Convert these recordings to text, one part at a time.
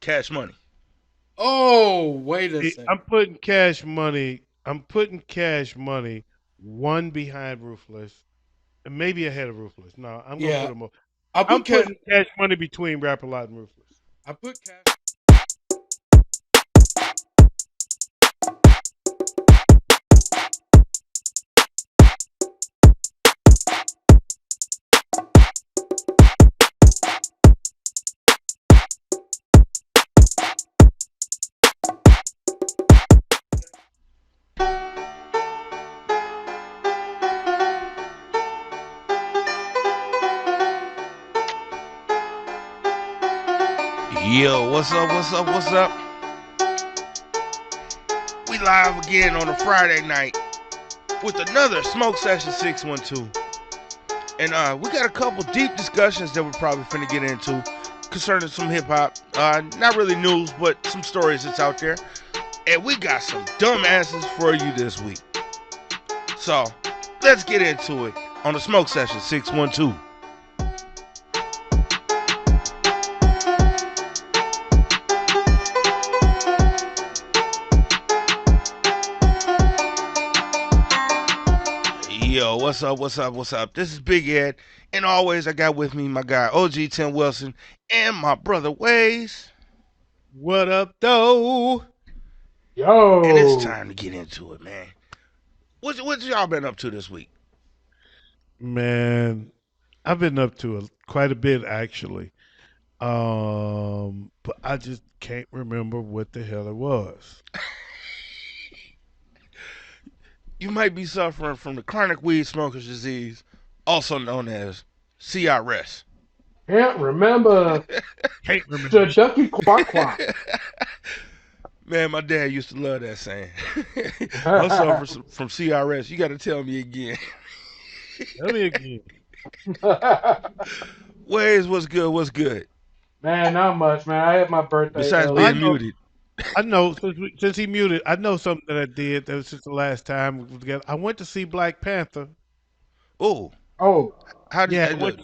Cash Money. Oh, wait a See, second. I'm putting Cash Money. I'm putting Cash Money one behind Ruthless, and maybe ahead of Ruthless. No, I'm gonna put Yeah, them. I I'm put cash. putting Cash Money between Rap a Lot and Ruthless. I put cash. Yo, what's up? What's up? What's up? We live again on a Friday night with another Smoke Session 612. And we got a couple deep discussions that we're probably finna get into concerning some hip hop. Not really news, but some stories that's out there. And we got some dumb answers for you this week. So let's get into it on the Smoke Session 612. Yo, what's up? What's up? What's up? This is Big Ed, and always I got with me my guy OG Tim Wilson and my brother Wayz. What up, though? And it's Yo, time to get into it, man. What y'all been up to this week? Man, I've been up to quite a bit actually. But I just can't remember what the hell it was. You might be suffering from the chronic weed smoker's disease, also known as CRS. can't remember Can't remember. the ducky quack quack. Man, my dad used to love that saying. I suffer from CRS. You got to tell me again. Tell me again. Ways, what's good? What's good? Man, not much, man. I had my birthday Besides I earlier. being know. muted. I know. Since he muted, I know something that I did. That was just the last time we were together. I went to see Black Panther. Oh, Oh, how did Yeah, I look?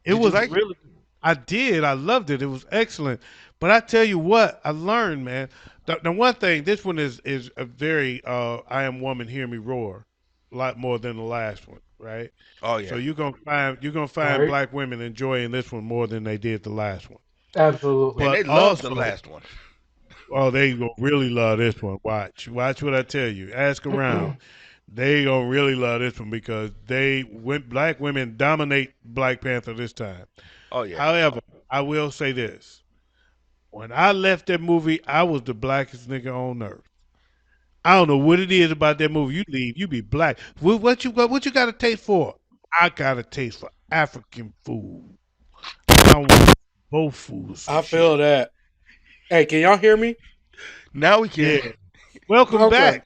it Did you was like it? really. I did. I loved it. It was excellent. But I tell you what, I learned, man. The one thing, this one is a very I Am Woman, Hear Me Roar, a lot more than the last one, right? Oh So yeah. you're gonna find right. black women enjoying this one more than they did the last one. Man, Absolutely. they But loved the also, last one. oh, they gonna really love this one. Watch what I tell you. Ask around. They gonna really love this one because black women dominate Black Panther this time. Oh yeah. However, I will say this: when I left that movie, I was the blackest nigga on earth. I don't know what it is about that movie. You leave, you be black. What you got a taste for? I got a taste for African food. I want both foods and I shit. feel that. Hey, can y'all hear me? Now we Yeah. can. Welcome Okay. back.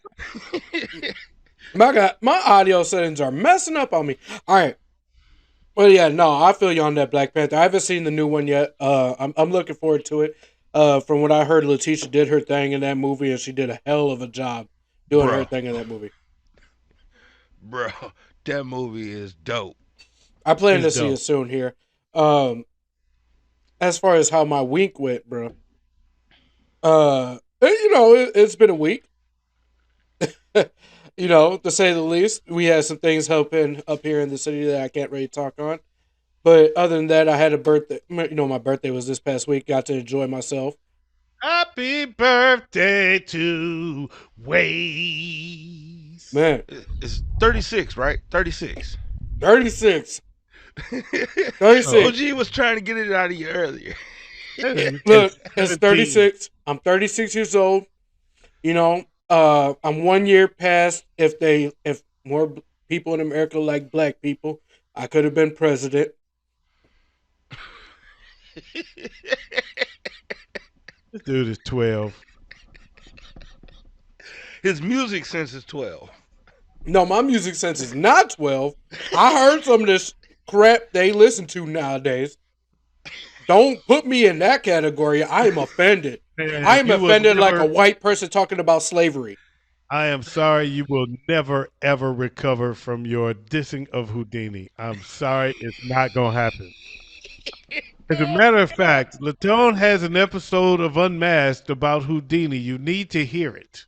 My God, my audio settings are messing up on me. All right. Well, yeah, no, I feel you on that Black Panther. I haven't seen the new one yet. I'm looking forward to it. From what I heard, Letitia did her thing in that movie, and she did a hell of a job doing her Bro, thing in that movie. bro, that movie is dope. I plan It's to see it dope. soon here. Um, as far as how my week went, bro. It's been a week. To say the least. We had some things happen up here in the city that I can't really talk on. But other than that, I had a birthday. My birthday was this past week. Got to enjoy myself. Happy birthday to Waze. Man, It's 36, right? 36. 36. Oh, 36. OG was trying to get it out of you earlier. it's Look, it's 17. 36. I'm 36 years old. I'm 1 year past if more people in America like black people, I could have been president. This dude is 12. His music sense is 12. No, my music sense is not 12. I heard some of this crap they listen to nowadays. Don't put me in that category. I am offended. I Man, am you will offended like a never, white person talking about slavery. I am sorry, you will never, ever recover from your dissing of Houdini. I'm sorry, it's not going to happen. As a matter of fact, Latone has an episode of Unmasked about Houdini. You need to hear it.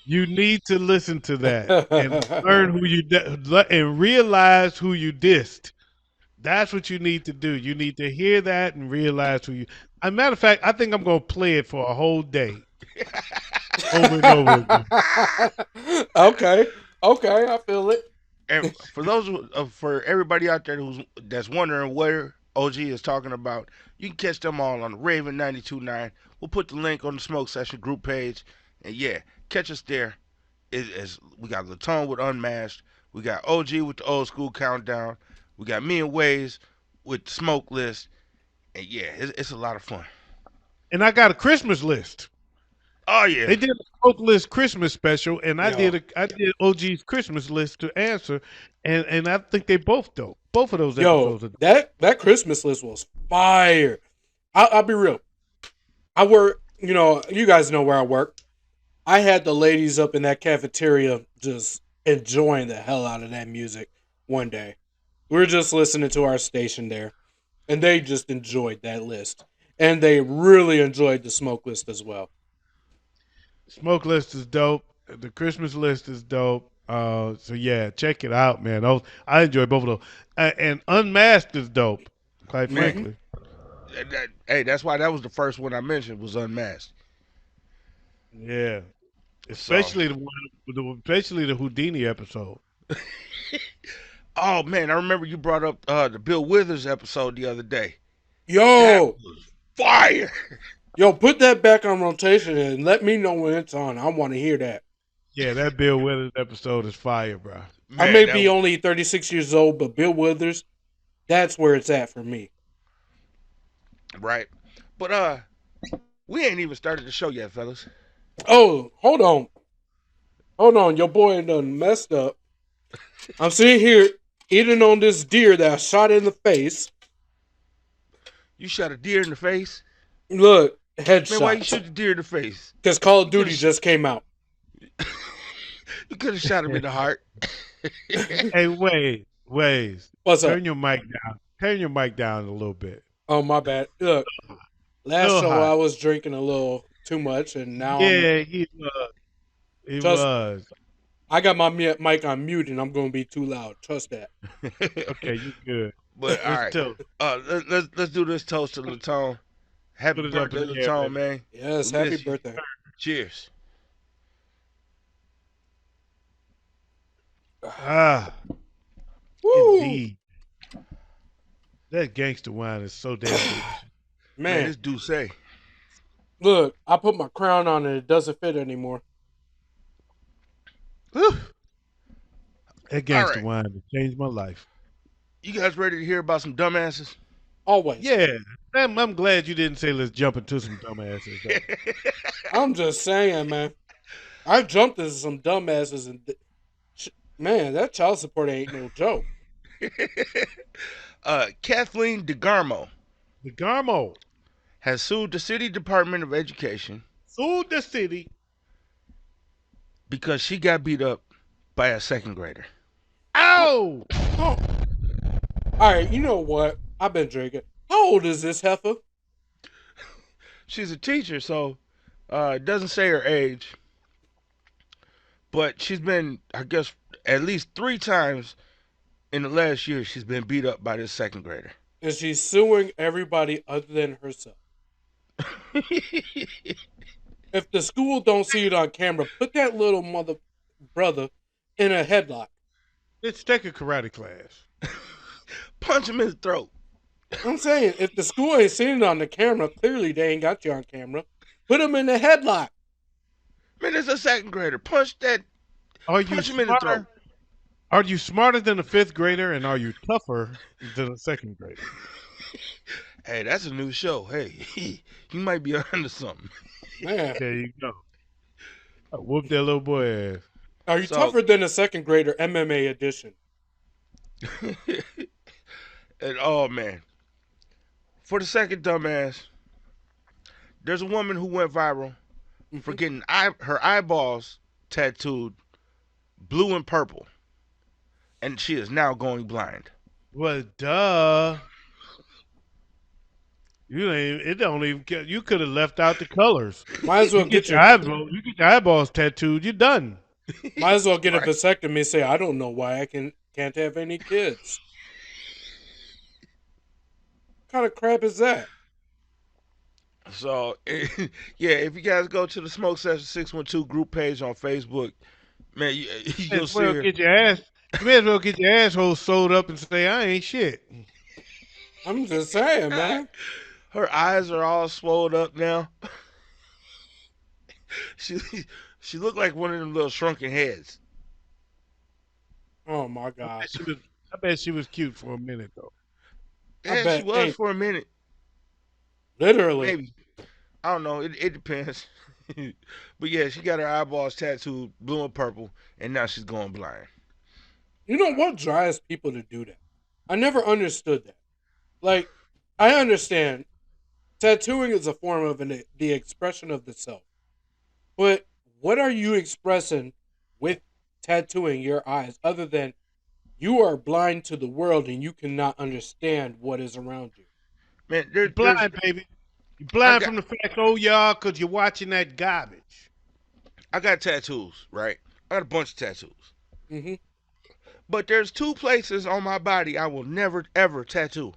You need to listen to that and learn who and realize who you dissed. That's what you need to do. You need to hear that and realize who you. As a matter of fact, I think I'm gonna play it for a whole day, over and over again. Okay. Okay, I feel it. And for for everybody out there that's wondering where OG is talking about, you can catch them all on the Raven 92.9. We'll put the link on the Smoke Session group page, and yeah, catch us there. We got Latone with Unmasked, we got OG with the old school countdown, we got me and Wayz with the Smoke List, and yeah, it's a lot of fun. And I got a Christmas list. Oh yeah, They did a Smoke List Christmas special, and Yo, I did OG's Christmas list to answer, and I think they both dope. Both of those yo, episodes are that Christmas list was fire. I'll be real. I work, you guys know where I work. I had the ladies up in that cafeteria just enjoying the hell out of that music one day. We were just listening to our station there, and they just enjoyed that list. And they really enjoyed the smoke list as well. Smoke List is dope. The Christmas list is dope. So yeah, check it out, man. I enjoy both of those. And Unmasked is dope. Quite man. Hmm. frankly, Hey, that's why that was the first one I mentioned was Unmasked. yeah. So, Especially the Houdini episode. oh man, I remember you brought up the Bill Withers episode the other day. That Yo, was fire. yo, put that back on rotation and let me know when it's on. I want to hear that. Yeah, that Bill Withers episode is fire, bro. I Man, may that be only 36 years old, but Bill Withers, that's where it's at for me. right. But we ain't even started the show yet, fellas. Oh, hold on. Hold on. Your boy done messed up. I'm sitting here eating on this deer that I shot in the face. You shot a deer in the face. Look, Man, why you headshots. shoot the deer in the face? Because Call of You could Duty have just came out. you could have shot him in the heart. Hey, Ways, What's up? turn your mic down. Turn your mic down a little bit. Oh, my bad. Look, A last little show high. I was drinking a little too much, and now Yeah, he was. He trust. was. I got my mic on mute, and I'm going to be too loud. Trust that. Okay, you good. But all Let's right, tell. let's do this toast to Latone. Happy Put it up birthday, in the air, Latone, baby. man. Yes, We happy miss you. birthday. Cheers. Ah, Woo! indeed. That gangster wine is so damn delicious. Man, Man, this do say. look, I put my crown on and it doesn't fit anymore. Whew. That All gangster right, wine has changed my life. you guys ready to hear about some dumbasses? Always. Yeah, I'm glad you didn't say let's jump into some dumbasses. Though. I'm just saying, man. I jumped into some dumbasses and man, that child support ain't no joke. Kathleen DeGarmo The Garmo has sued the city Department of Education sued the city. because she got beat up by a second grader. Ow! Oh, all right. You know what? I've been drinking. How old is this heifer? She's a teacher, so it doesn't say her age, but she's been, I guess, at least 3 times in the last year she's been beat up by this second grader. And she's suing everybody other than herself. If the school don't see it on camera, put that little mother brother in a headlock. Let's take a karate class. Punch him in the throat. I'm saying, if the school ain't seen it on the camera, clearly they ain't got you on camera. Put him in the headlock. Man, it's a second grader. Are you Punch him in the throat. smarter? Are you smarter than a fifth grader, and are you tougher than a second grader? Hey, that's a new show. Hey, you might be onto something. Man, There you go. I whoop that little boy ass. are you So- tougher than a second grader MMA edition? And oh man, for the second dumbass, there's a woman who went viral for getting her eyeballs tattooed blue and purple, and she is now going blind. Well, duh. You ain't. It don't even. You could have left out the colors. Might as well You get get your your eyeball. You get your eyeballs tattooed. You're done. might as well get a Right. vasectomy and say, I don't know why can't have any kids. What kind of crap is that? So, yeah, if you guys go to the Smoke Session 612 group page on Facebook, man, May you'll as see well her. get your ass. You may as well get your asshole sewed up and say I ain't shit. I'm just saying, man. Her eyes are all swelled up now. She she looked like one of them little shrunken heads. Oh my I god. bet she was. I bet she was cute for a minute though. I Yeah, she bet was hey, for a minute, literally. maybe. I don't know. It depends. But yeah, she got her eyeballs tattooed blue and purple, and now she's going blind. You know what drives people to do that? I never understood that. Like, I understand tattooing is a form of the expression of the self. But what are you expressing with tattooing your eyes other than you are blind to the world and you cannot understand what is around you? Man, You there's blind, baby. You I blind got from the fact, oh y'all, cause you're watching that garbage. I got tattoos, right? I got a bunch of tattoos. Mm-hmm. But there's two places on my body I will never ever tattoo: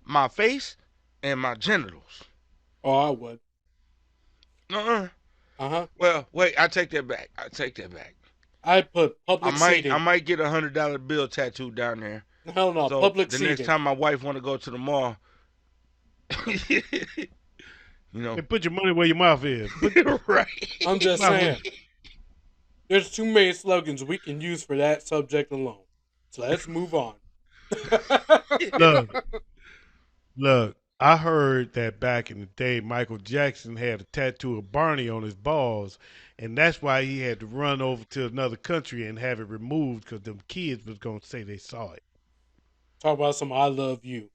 my face and my genitals. Oh, I would. Uh-uh. Uh-huh. Well, wait, I take that back. I take that back. I'd put I public might I seating. might get $100 bill tattooed down there. Hell no, So public the next seating. time my wife want to go to the mall, you know, Hey, put your money where your mouth is. Put right? I'm your just mouth where. saying. There's too many slogans we can use for that subject alone. So let's move on. Look, look. I heard that back in the day, Michael Jackson had a tattoo of Barney on his balls, and that's why he had to run over to another country and have it removed because them kids was gonna say they saw it. Talk about some I love you.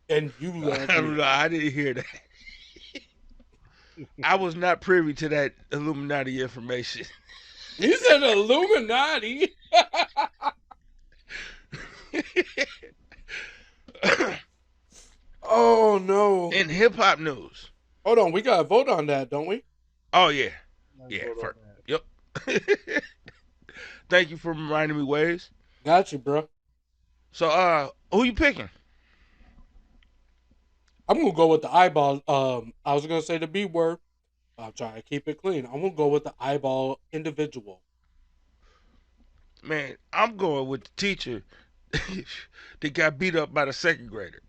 And you I love don't me. know. I didn't hear that. I was not privy to that Illuminati information. He said Illuminati. Oh no. In hip hop news. Hold on, we gotta vote on that, don't we? Oh yeah, yeah. Yep. Thank you for reminding me, Wayz. Got you, bro. So, who you picking? I'm gonna go with the eyeball. I was gonna say the B word. I'll try to keep it clean. I'm gonna go with the eyeball individual. Man, I'm going with the teacher that got beat up by the second grader.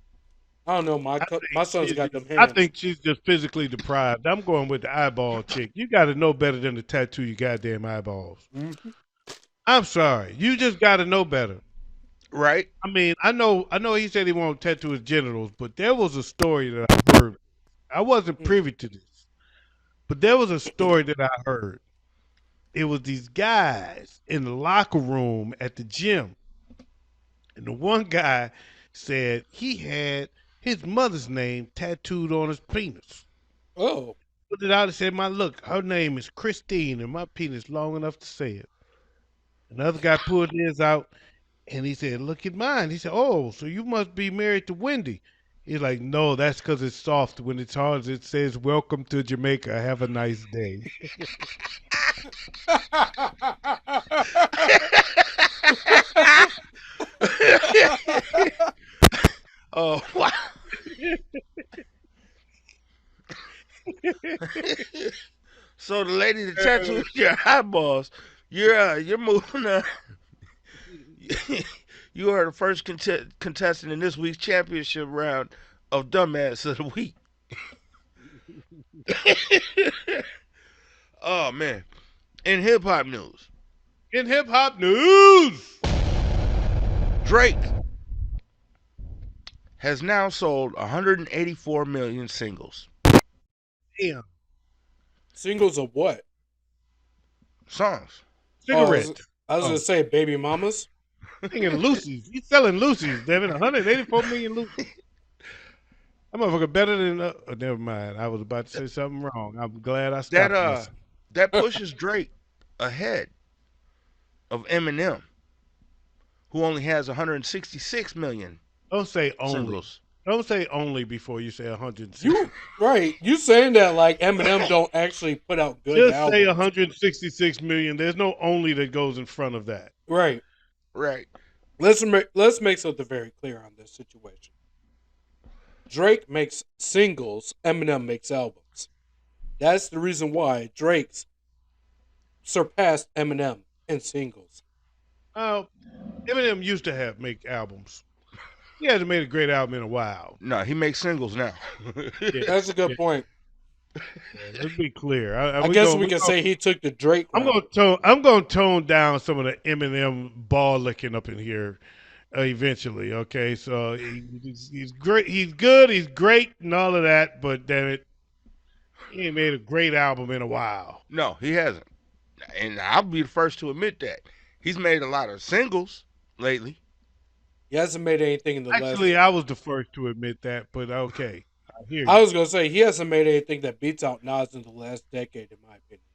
I don't know. I My think son's got them I hands. think she's just physically deprived. I'm going with the eyeball chick. You got to know better than to tattoo your goddamn eyeballs. Mm-hmm. I'm sorry. You just got to know better. Right? I mean, I know he said he won't tattoo his genitals, but there was a story that I heard. I wasn't privy to this, but there was a story that I heard. It was these guys in the locker room at the gym, and the one guy said he had his mother's name tattooed on his penis. Oh, Put it out and said, "My look, her name is Christine, and my penis long enough to say it." Another guy pulled his out, and he said, "Look at mine." He said, "Oh, so you must be married to Wendy." He's like, "No, that's because it's soft. When it's hard, it says, 'Welcome to Jamaica. Have a nice day.'" Oh, wow. So the lady that tattooed your eyeballs, you're moving on. You are the first contestant in this week's championship round of Dumbass of the Week. Oh man! In hip hop news, In hip hop news, Drake has now sold 184 million singles. damn, singles of what? Songs. Oh, cigarette. I was Oh, gonna say baby mamas. singing Lucy's. He's selling Lucy's. Damn it, 184 million Lucy's. That motherfucker better than. Oh, never mind. I was about to say something wrong. I'm glad I That stopped myself. that pushes Drake ahead of Eminem, who only has 166 million Don't say only. singles. Don't say only before you say 160. You right? You saying that like Eminem don't actually put out good Just say albums, 166 million. There's no only that goes in front of that. right? Right. Let's make something very clear on this situation. Drake makes singles, Eminem makes albums. That's the reason why Drake's surpassed Eminem in singles. Uh, Eminem used to have make albums. He hasn't made a great album in a while. No, he makes singles now. Yeah, That's a yeah, good point. yeah. Let's be clear. I We guess going we can say he took the Drake I'm route. gonna tone. I'm gonna tone down some of the Eminem ball licking up in here eventually. Okay, so he's great. He's good. He's great and all of that. But damn it, he ain't made a great album in a while. No, he hasn't. And I'll be the first to admit that. He's made a lot of singles lately. He hasn't made anything in the last. Actually, I was the first to admit that. But okay, I hear I you. was gonna say he hasn't made anything that beats out Nas in the last decade, in my opinion.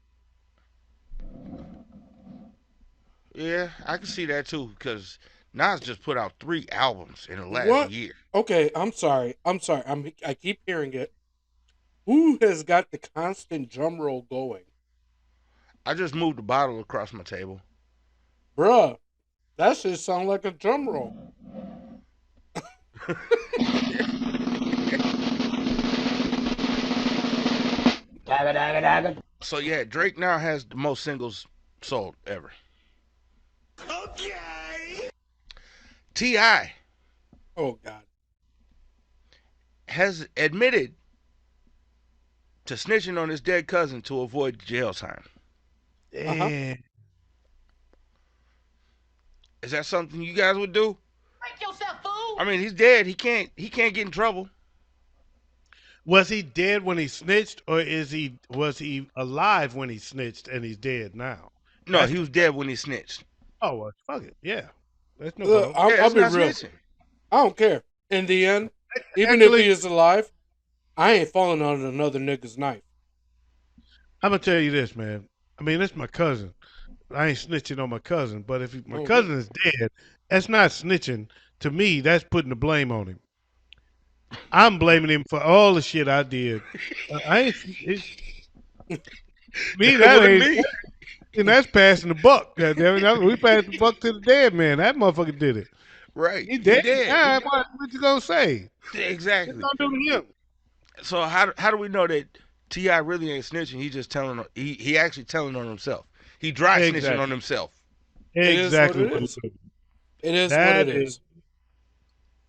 Yeah, I can see that too because Nas just put out 3 albums in the last What? year. Okay, I'm sorry. I'm sorry. I keep hearing it. Who has got the constant drum roll going, I just moved the bottle across my table. bruh? That shit sound like a drum roll. So yeah, Drake now has the most singles sold ever. Ti Oh God. has admitted to snitching on his dead cousin to avoid jail time. Uh huh. And Is that something you guys would do? Break yourself, fool! I mean, he's dead. He can't get in trouble. was he dead when he snitched, or was he alive when he snitched and he's dead now? No, That's he the was dead when he snitched. oh well, fuck it, yeah, that's no Look, problem. Yeah, I'll it's be not real. snitching. I don't care. In the end, even if Actually, he is alive, I ain't falling on another nigga's knife. I'm gonna tell you this, man. I mean, that's my cousin. I ain't snitching on my cousin, but if my Okay. cousin is dead, that's not snitching. To me, that's putting the blame on him. I'm blaming him for all the shit I did. I ain't me. That That wasn't ain't. me. And that's passing the buck. Goddamn it! We passed the buck to the dead man. That motherfucker did it. Right, He he dead. dead. Nah, what you gonna say? What Exactly. gonna do to him? So how do we know that Ti really ain't snitching? He just telling he actually telling on himself. He dry snitching on Exactly. himself. It is what Exactly it what it is. is. It is what it That is. is.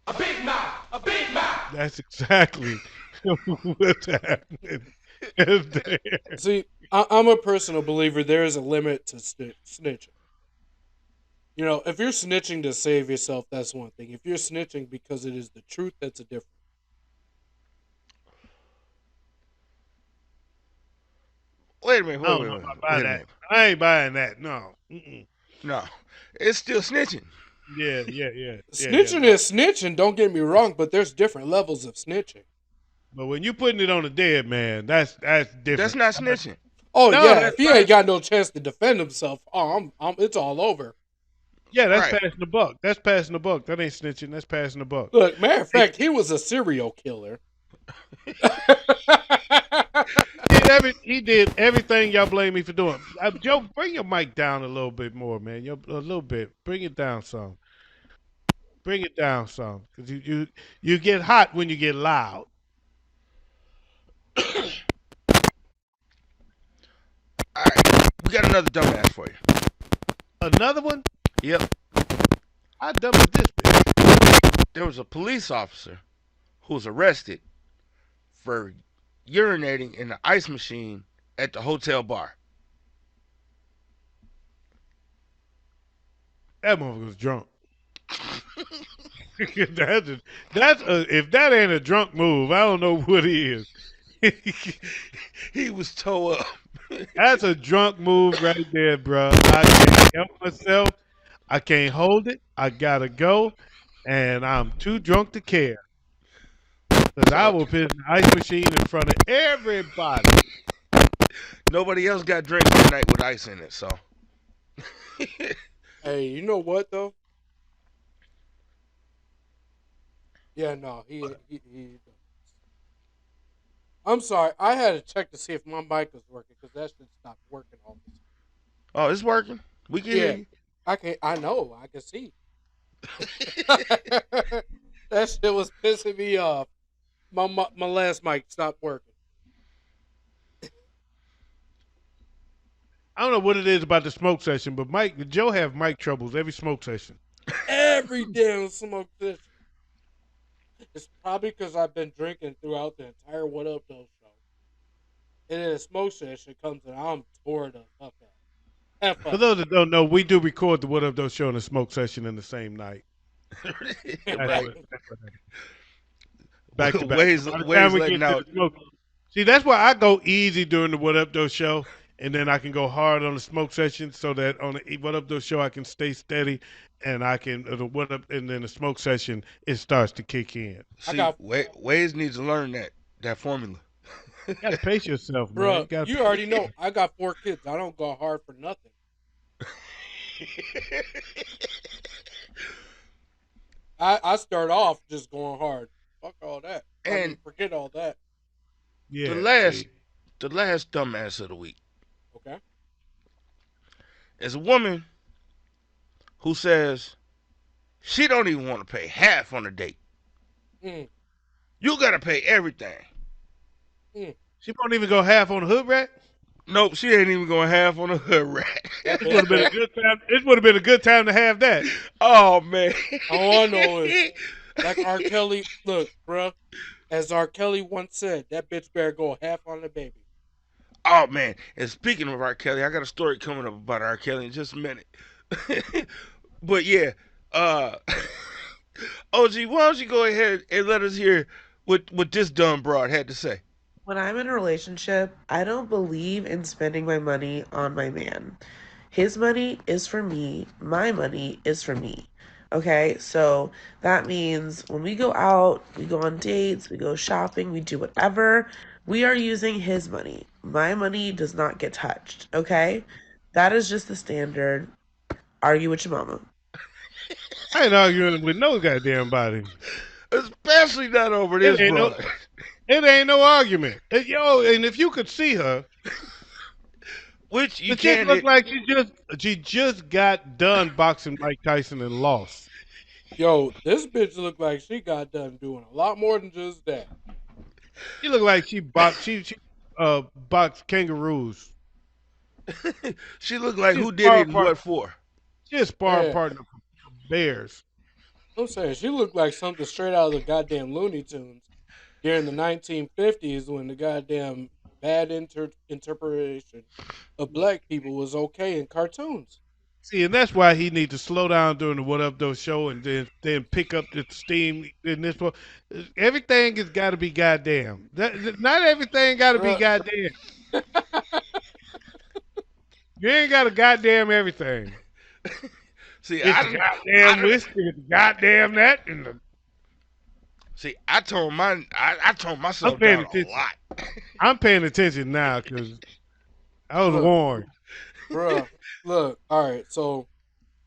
A big mouth! A big mouth! That's exactly what's happening. Is there. See, I'm a personal believer. There is a limit to snitching. You know, if you're snitching to save yourself, that's one thing. If you're snitching because it is the truth, that's a different. Wait a minute. I Wait, don't wait, know wait, if I buy wait a that. minute. I ain't buying that. No. Mm-mm. No, it's still snitching. Yeah, yeah, yeah, yeah, yeah. Snitching No. is snitching. Don't get me wrong, but there's different levels of snitching. But when you putting it on the dead man, that's That's different. not snitching. Oh No, yeah, that's if he ain't got no chance to defend himself, it's all over. yeah, that's Right. passing the buck. That's passing the buck. That ain't snitching. That's passing the buck. Look, matter of fact, he was a serial killer. He did everything y'all blame me for doing. Joe, bring your mic down a little bit more, man. A little bit. Bring it down some. Bring it down some. Cause you get hot when you get loud. All right, we got another dumbass for you. Another one? Yep, How dumb is this bitch? there was a police officer who was arrested for urinating in the ice machine at the hotel bar. That motherfucker was drunk. that's if that ain't a drunk move, I don't know what is. He was toe up. That's a drunk move right there, bro. I can't help myself. I can't hold it. I gotta go, and I'm too drunk to care. Cause I So will piss the ice machine in front of everybody. nobody else got drinks that night with ice in it. So Hey, you know what though? Yeah, no, he. I'm sorry. I had to check to see if my mic was working because that shit stopped working all of a Oh, it's working. We can hear sudden. Yeah, you. I can. I know. I can see. That shit was pissing me off. My last mic stopped working. I don't know what it is about the smoke session, but Joe have mic troubles every smoke session. Every damn smoke session. It's probably because I've been drinking throughout the entire What Up Though show. And then a smoke session comes and I'm tore the fuck up. F For up. those that don't know, we do record the What Up Though show and the smoke session in the same night. That's Right. Right. what. Back to back. So Ways by the time Ways we letting get to out. the smoke, see that's why I go easy during the What Up Though show, and then I can go hard on the smoke session, so that on the What Up Though show I can stay steady, and I can the What Up, and then the smoke session it starts to kick in. I See, got, Ways needs to learn that formula. You gotta pace yourself, man. You bruh, gotta. you already know I got 4 kids. I don't go hard for nothing. I start off just going hard. Fuck all that. I mean, And forget all that. the Yeah. last See. the last dumbass of the week Okay? is a woman who says she don't even want to pay half on a date. Mm, You gotta pay everything. mm. She won't even go half on the hood rat. Nope, she ain't even going half on a hood rat. That This would have bitch been a better. good time. This would have been a good time to have that. Oh man. All I know is, like R. Kelly, look, bruh, as R. Kelly once said, that bitch better go half on the baby. Oh man. And speaking of R. Kelly, I got a story coming up about R. Kelly in just a minute. But yeah, uh OG, why don't you go ahead and let us hear what this dumb broad had to say? When I'm in a relationship, I don't believe in spending my money on my man. His money is for me, my money is for me. Okay, so that means when we go out, we go on dates, we go shopping, we do whatever, we are using his money. My money does not get touched. Okay, that is just the standard. Argue with your mama. I ain't arguing with no goddamn body. Especially not over It this ain't no. broad. It ain't no argument. Yo, and if you could see her, Which you the chick can't looked like she just got done boxing Mike Tyson and lost. Yo, this bitch look like she got done doing a lot more than just that. She looked like she boxed kangaroos. she looked like She's who did it sparring and partner. what for. She's a sparring Yeah, partner for bears. I'm saying she looked like something straight out of the goddamn Looney Tunes during the 1950s when the goddamn bad interpretation of black people was okay in cartoons. See, and that's why he needs to slow down during the What Up Though show, and then pick up the steam in this one. Everything has got to be goddamn. Not everything got to be Bruh, goddamn. You ain't got to goddamn everything. See, It's the goddamn whiskey, it's the goddamn that, and I toned I'm myself paying down a attention. lot. I'm paying attention now because I was look, warned. bruh, look. All right, so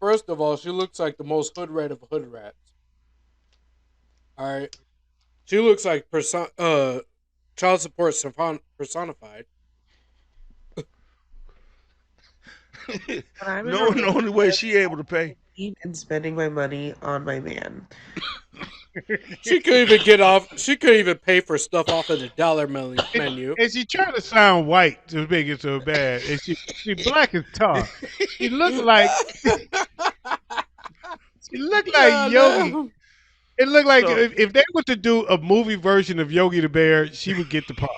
first of all, she looks like the most hood rat of hood rats. All right, she looks like child support personified. When I'm in a No, the only way relationship, she able to pay. I believe in spending my money on my man. She could even get off. She could even pay for stuff off of the dollar menu. And she trying to sound white to make it so bad. And she black as tar. She looked like she looked like Yogi. Goddamn. It looked like So if they were to do a movie version of Yogi the Bear, she would get the part.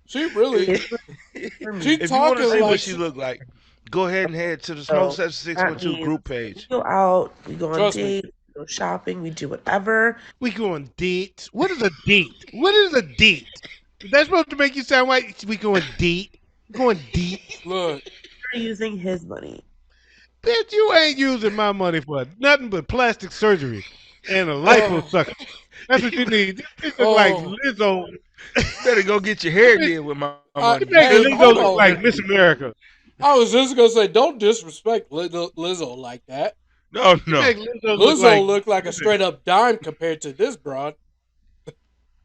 She really. His money for if me. She you want to talking see what like she she. look like, go ahead and head to the Smoke So Session Six One that Two means group we page. go out, we go on Trust me. dates, we go shopping, we do whatever. We going date. What is a date? What is a date? That's supposed to make you sound white. We going date. Going date. Look, We're using his money. Bitch, you ain't using my money for nothing but plastic surgery and a oh, liposuction. That's what you need. This bitch look like oh, Lizzo. Better go get your This hair bitch, did with my money, you making hey, nigga. Lizzo hold look on. like Miss America. I was just gonna say, don't disrespect Lizzo like that. No, You no. make Lizzo look like Lizzo looked like a straight up dime compared to this broad.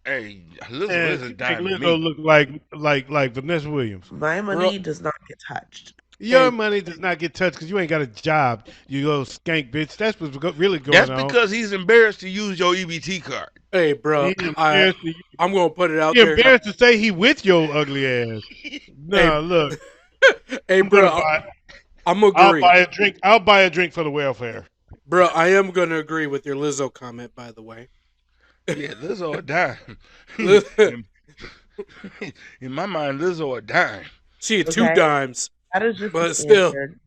Hey, Lizzo man, is a you make dime to Lizzo me. look like Vanessa Williams. My Bro, money does not get touched. Your hey, money does not get touched because you ain't got a job. You little skank bitch. That's what's really That's going on. because he's embarrassed to use your EBT card. hey, bro, He embarrassed to, I'm gonna put it out he there. embarrassed to say he with your ugly ass. Hey, No, look, hey, I'm gonna bro, buy. I'm I'll agree, buy a drink. I'll buy a drink for the welfare. bro. I am gonna agree with your Lizzo comment, by the way. Yeah, Lizzo a dime. She in, in my mind, Lizzo a dime. had two Okay? dimes, That is just the but still, standard.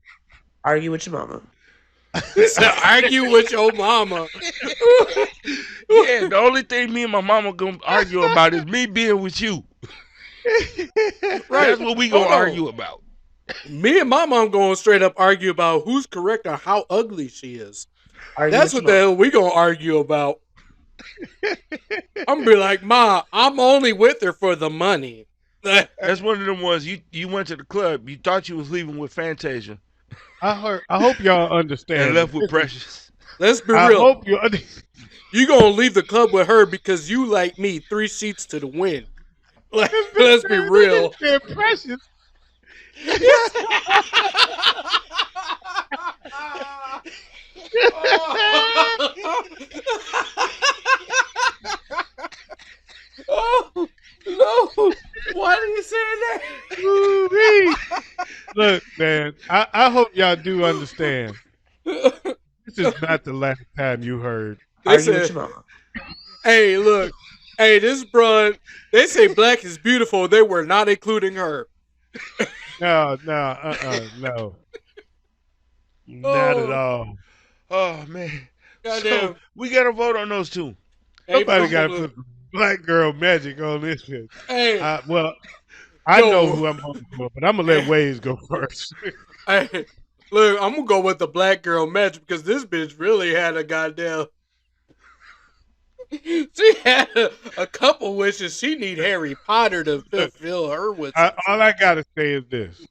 Argue with your mama. so argue with your mama. Yeah, the only thing me and my mama gonna argue about is me being with you. Right? That's what we gonna Hold on. argue about. Me and my mom going straight up argue about who's correct on how ugly she is. Argue That's with your what the mama. hell we gonna argue about. I'm gonna be like, Ma, I'm only with her for the money. That's one of them ones you went to the club. You thought you was leaving with Fantasia I heard. I hope y'all and understand. left with Precious. Let's be I real. hope you. You gonna leave the club with her because you like me 3 sheets to the wind. Like, let's be real. They're precious. Oh no! Why did you say that? Ooh-wee. Look, man. I hope y'all do understand. This is not the last time you heard. They Argue with said, your mama. "Hey, look, hey, this bruh." They say black is beautiful. They were not including her. No, no, no, not at Oh, all. Oh man. So goddamn! we gotta vote on those two. Hey, Somebody blah, got to blah, put black girl magic on this shit. hey, Well, I know yo, who I'm voting for, but I'm gonna let Wayz go first. hey, look, I'm gonna go with the black girl match because this bitch really had a goddamn. She had a couple wishes. She need Harry Potter to Look, fulfill her with some all shit. I gotta say is this: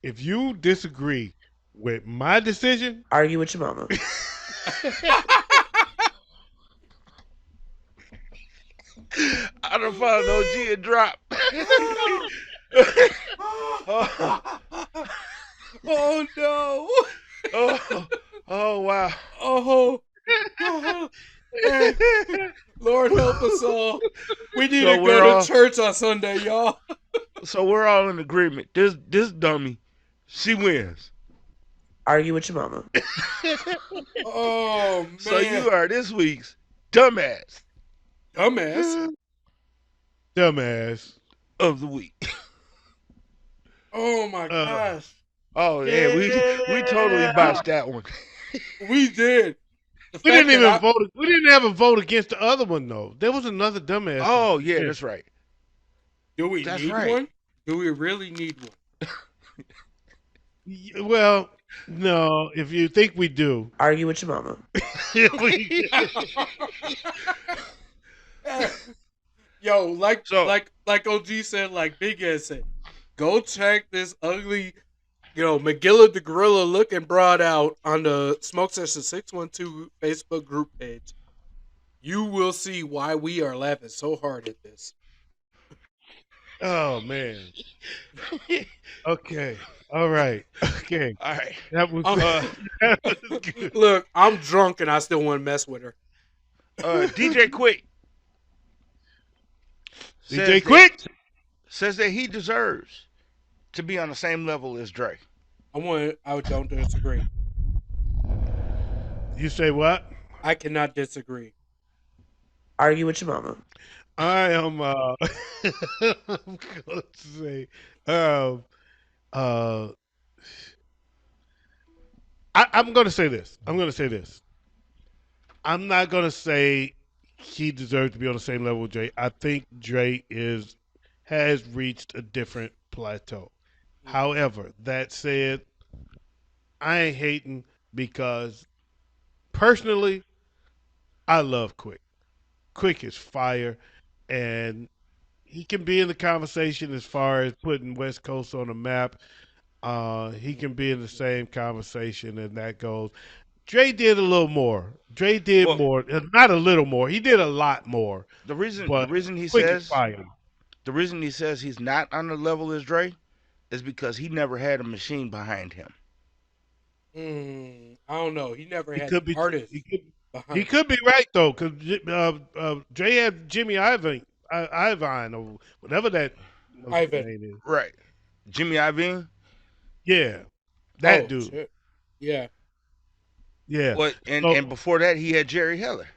if you disagree with my decision, Argue with your mama. I done found an OG and drop. oh, Oh no! oh, oh wow. Oh, God. Hey, Lord help us all. We need So to we're go to all church on Sunday, y'all. in agreement. This dummy, she wins. Argue with your mama. Oh So man, you are this week's dumbass dumbass. dumbass. of the week. Oh my Uh, gosh, Oh yeah, we totally yeah. botched that one. we did. The We fact didn't that even I vote. We didn't have a vote against the other one though. There was another dumbass. Oh yeah, Yeah. that's right. do we That's need right. one? Do we really need one? Well, no. If you think we do, Argue with your mama. we, Yo, So like OG said, like Big Ed said, go check this ugly, McGilla the Gorilla looking broad out on the Smoke Session 612 Facebook group page. You will see why we are laughing so hard at this. oh man. Okay. All right. Okay. all right. That was, Um, that was good. look, I'm drunk and I still want to mess with her. DJ Quick DJ says that Quick. says that he deserves to be on the same level as Dre. I don't disagree. You say what? I cannot disagree. Argue with your mama. I am. I'm going to say. Um. Uh. I'm going to say this. I'm going to say this. I'm not going to say he deserves to be on the same level with Dre. I think Dre has reached a different plateau. However, that said, I ain't hating because personally, I love Quick. Quick is fire, and he can be in the conversation as far as putting West Coast on the map. He can be in the same conversation, and that goes. Dre did a little more. Dre did Well, more, not a little more. He did a lot more. the But reason he Quick is says fire. he's not on the level as Dre is because he never had a machine behind him. I don't know. He never He had the could be. artist He could. He behind him. could be right though, because Dre had Jimmy Iovine or whatever that Ivan. name is. Right. Jimmy Iovine. Yeah, that Oh dude. shit. Yeah. Yeah. What and So before that he had Jerry Heller.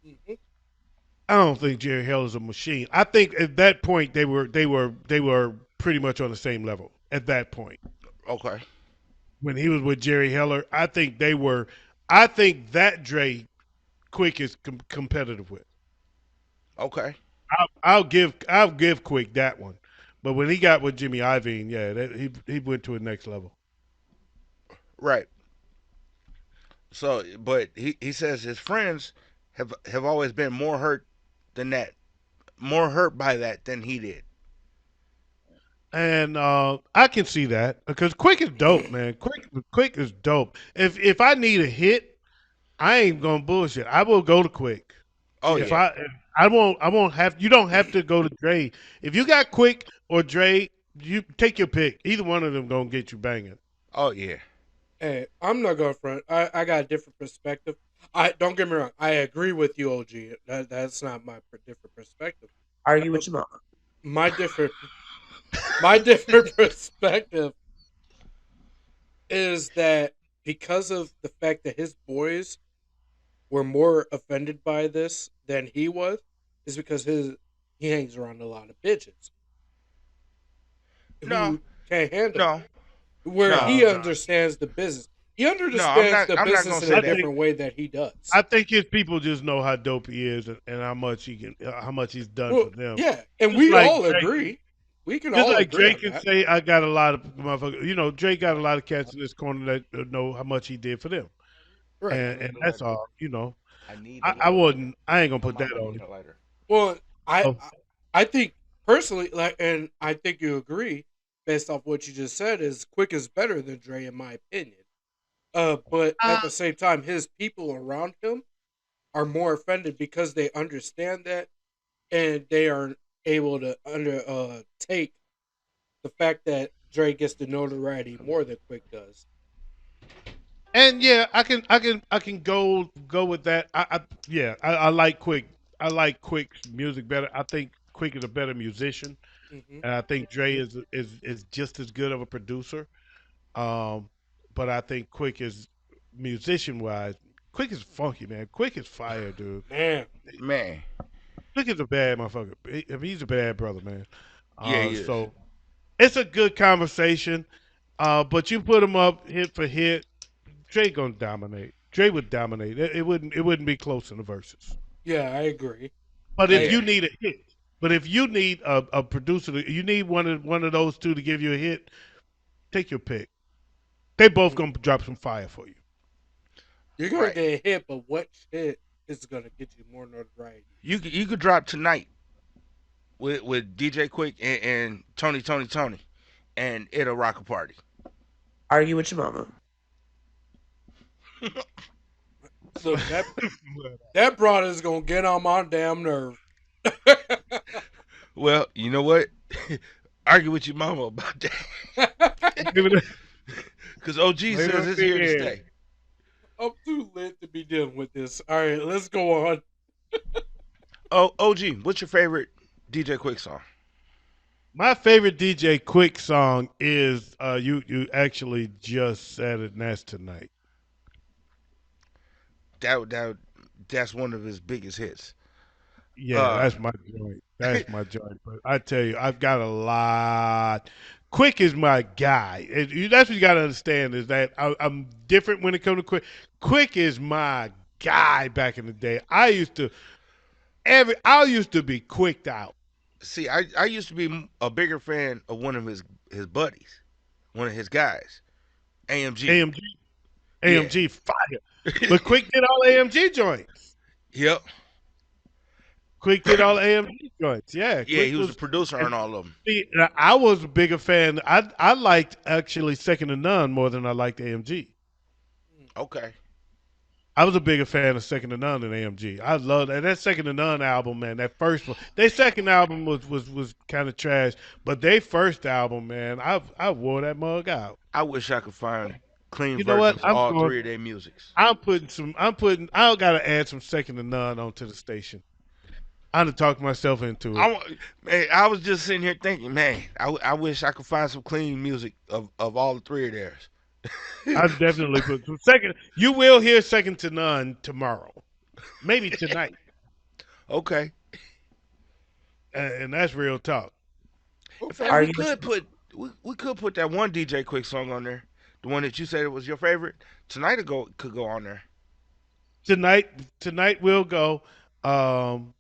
hmm I don't think Jerry Hell is a machine. I think at that point they were pretty much on the same level at that point. Okay. When he was with Jerry Heller, I think they were. I think that Dre Quick is competitive with. Okay. I'll give Quick that one, but when he got with Jimmy Iovine, yeah, he went to a next level. Right. So, but he says his friends have always been more hurt than that, more hurt by that than he did. And I can see that because Quick is dope, man. Quick is dope. If I need a hit, I ain't gonna bullshit. I will go to Quick. Oh If Yeah. yeah. I won't have. You don't have to go to Dre. If you got Quick or Dre, you take your pick. Either one of them gonna get you banging. Oh yeah. Hey, I'm not going front. I got a different perspective. I don't get me wrong. I agree with you, OG. That's not my different perspective. Argue Uh, with your mama. my different my different perspective is that because of the fact that his boys were more offended by this than he was, is because he hangs around a lot of bitches No. who can't handle it. No. Where No. he understands the business. He No. I'm understands not. the I'm not business gonna in say a I that. think different way that he does. I think his people just know how dope he is and how much how much he's done Well, for them. yeah, and Just we like all Drake, agree. We can just all like agree Drake on can that. say, I got a lot of motherfuckers. Drake got a lot of cats in this corner that know how much he did for them, Right. and that's all. I need a I lighter. wouldn't. I ain't gonna My put that mama on need him. a lighter. Well, I Oh, I I think personally, like, and I think you agree based off what you just said, is Quick is better than Dre in my opinion. But at the same time, his people around him are more offended because they understand that and they are able to take the fact that Dre gets the notoriety more than Quick does. and yeah, I can go with that. Yeah, I like Quick. I like Quick's music better. I think Quick is a better musician, hmm and I think Dre is just as good of a producer. Um, but I think Quick is musician wise. Quick is funky, man. Quick is fire, dude. Man, Man. Quick is a bad motherfucker. I mean, he's a bad brother, man. Yeah, he is. So it's a good conversation. But you put him up hit for hit, Dre gonna dominate. Dre would dominate. It wouldn't be close in the verses. yeah, I agree. But I if Yeah. you agree. need a hit, but if you need a producer, you need one of those two to give you a hit. Take your pick. They both Mhm. gonna drop some fire for you. You're gonna Right. get hit, but what hit is gonna get you more notoriety? You could drop tonight with DJ Quick and Tony, and it'll rock a party. Argue with your mama. Look, that broad is gonna get on my damn nerve. Well, you know what? Argue with your mama about that. Give it Because OG Later says at it's the here to end. stay. I'm too lit to be dealing with this. All right, let's go on. Oh, OG, what's your favorite DJ Quick song? My favorite DJ Quick song is you actually just said it, and that's tonight. That's one of his biggest hits. Yeah, Uh, that's my joint. That's my joint. But I tell you, I've got a lot. Quick is my guy. That's what you got to understand is that I'm different when it comes to Quick. Quick is my guy. Back in the day, I used to be quicked out. See, I used to be a bigger fan of one of his buddies, one of his guys, AMG. AMG, Yeah. AMG fire. But Quick did all AMG joints. Yep. Quick did all the AMG joints. Yeah, Yeah, Quick he was the was. producer And on all of them. see, I was a bigger fan. I liked actually Second to None more than I liked AMG. Okay. I was a bigger fan of Second to None than AMG. I loved that Second to None album, man. That first one, their second album was kind of trash, but their first album, man, I wore that mug out. I wish I could find clean You know what? versions of all three of their musics. I'm putting some. I'm putting. I gotta add some Second to None onto the station. I'm to talk myself into it. Man, I was just sitting here thinking, man, I wish I could find some clean music of all the three of theirs. I definitely put some second. You will hear Second to None tomorrow, maybe tonight, Okay. and that's real talk. In Okay. fact, Are we you? could put we could put that one DJ Quick song on there. The one that you said was your favorite. Tonight could go on there. Tonight we'll go. Um,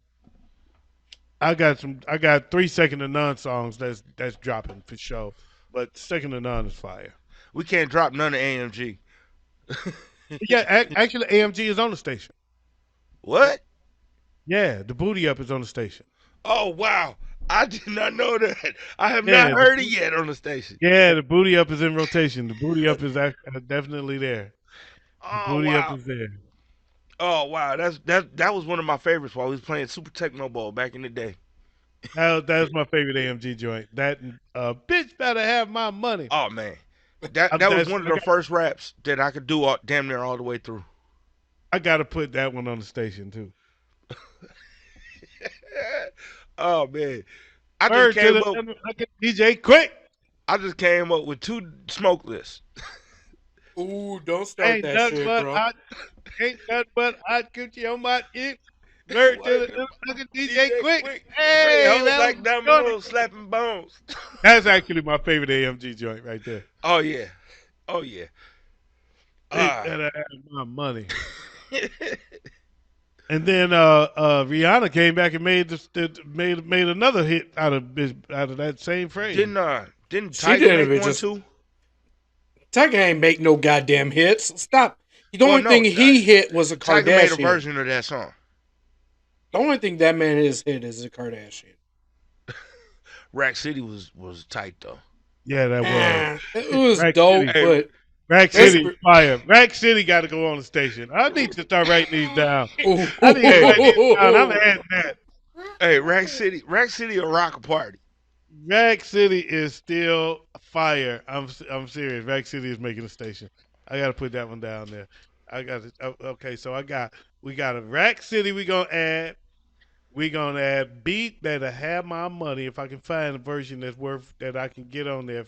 I got some. I got 3 Second to None songs that's dropping for sure. But Second to None is fire. We can't drop none of AMG. Yeah, actually, AMG is on the station. What? Yeah, the Booty Up is on the station. Oh wow. I did not know that. I have Yeah, not heard it yet on the station. Yeah, the Booty Up is in rotation. The Booty Up is definitely there. The Oh Booty Up wow. is there. Oh wow. That was one of my favorites while we was playing Super Techno Bowl back in the day. That's my favorite AMG joint. That and, bitch better have my money. Oh man. That was one of the first raps that I could do damn near all the way through. I gotta put that one on the station too. Oh man. I just Word to came the up motherfucking DJ Quick. I just came up with 2 smoke lists. Ooh, don't start Ain't that nothing shit, but bro. hot coochie on my ear. Word to the motherfucking DJ Quick. Ray Hey, hoes that like was dominoes slapping bones. That's actually my favorite AMG joint right there. Oh yeah. Oh yeah. Ain't better have my money. And then Rihanna came back and made another hit out of that same phrase. Didn't She Tiger didn't make even one just- too? Tiger ain't make no goddamn hits. Stop. The Well, only no, thing he hit was a Tiger made a Kardashian. version of that song. The only thing that man has hit is a Kardashian. Rack City was tight though. Yeah, that was. It was Rack dope, City. but Rack That's City pre- fire. Rack City got to go on the station. I need to start writing these down. Ooh. I need to write these down. I'm adding that. Hey, Rack City will rock a party. Rack City is still fire. I'm serious. Rack City is making a station. I got to put that one down there. I got it. Okay, so we got a Rack City. We gonna add Beat Better Have My Money. If I can find a version that I can get on there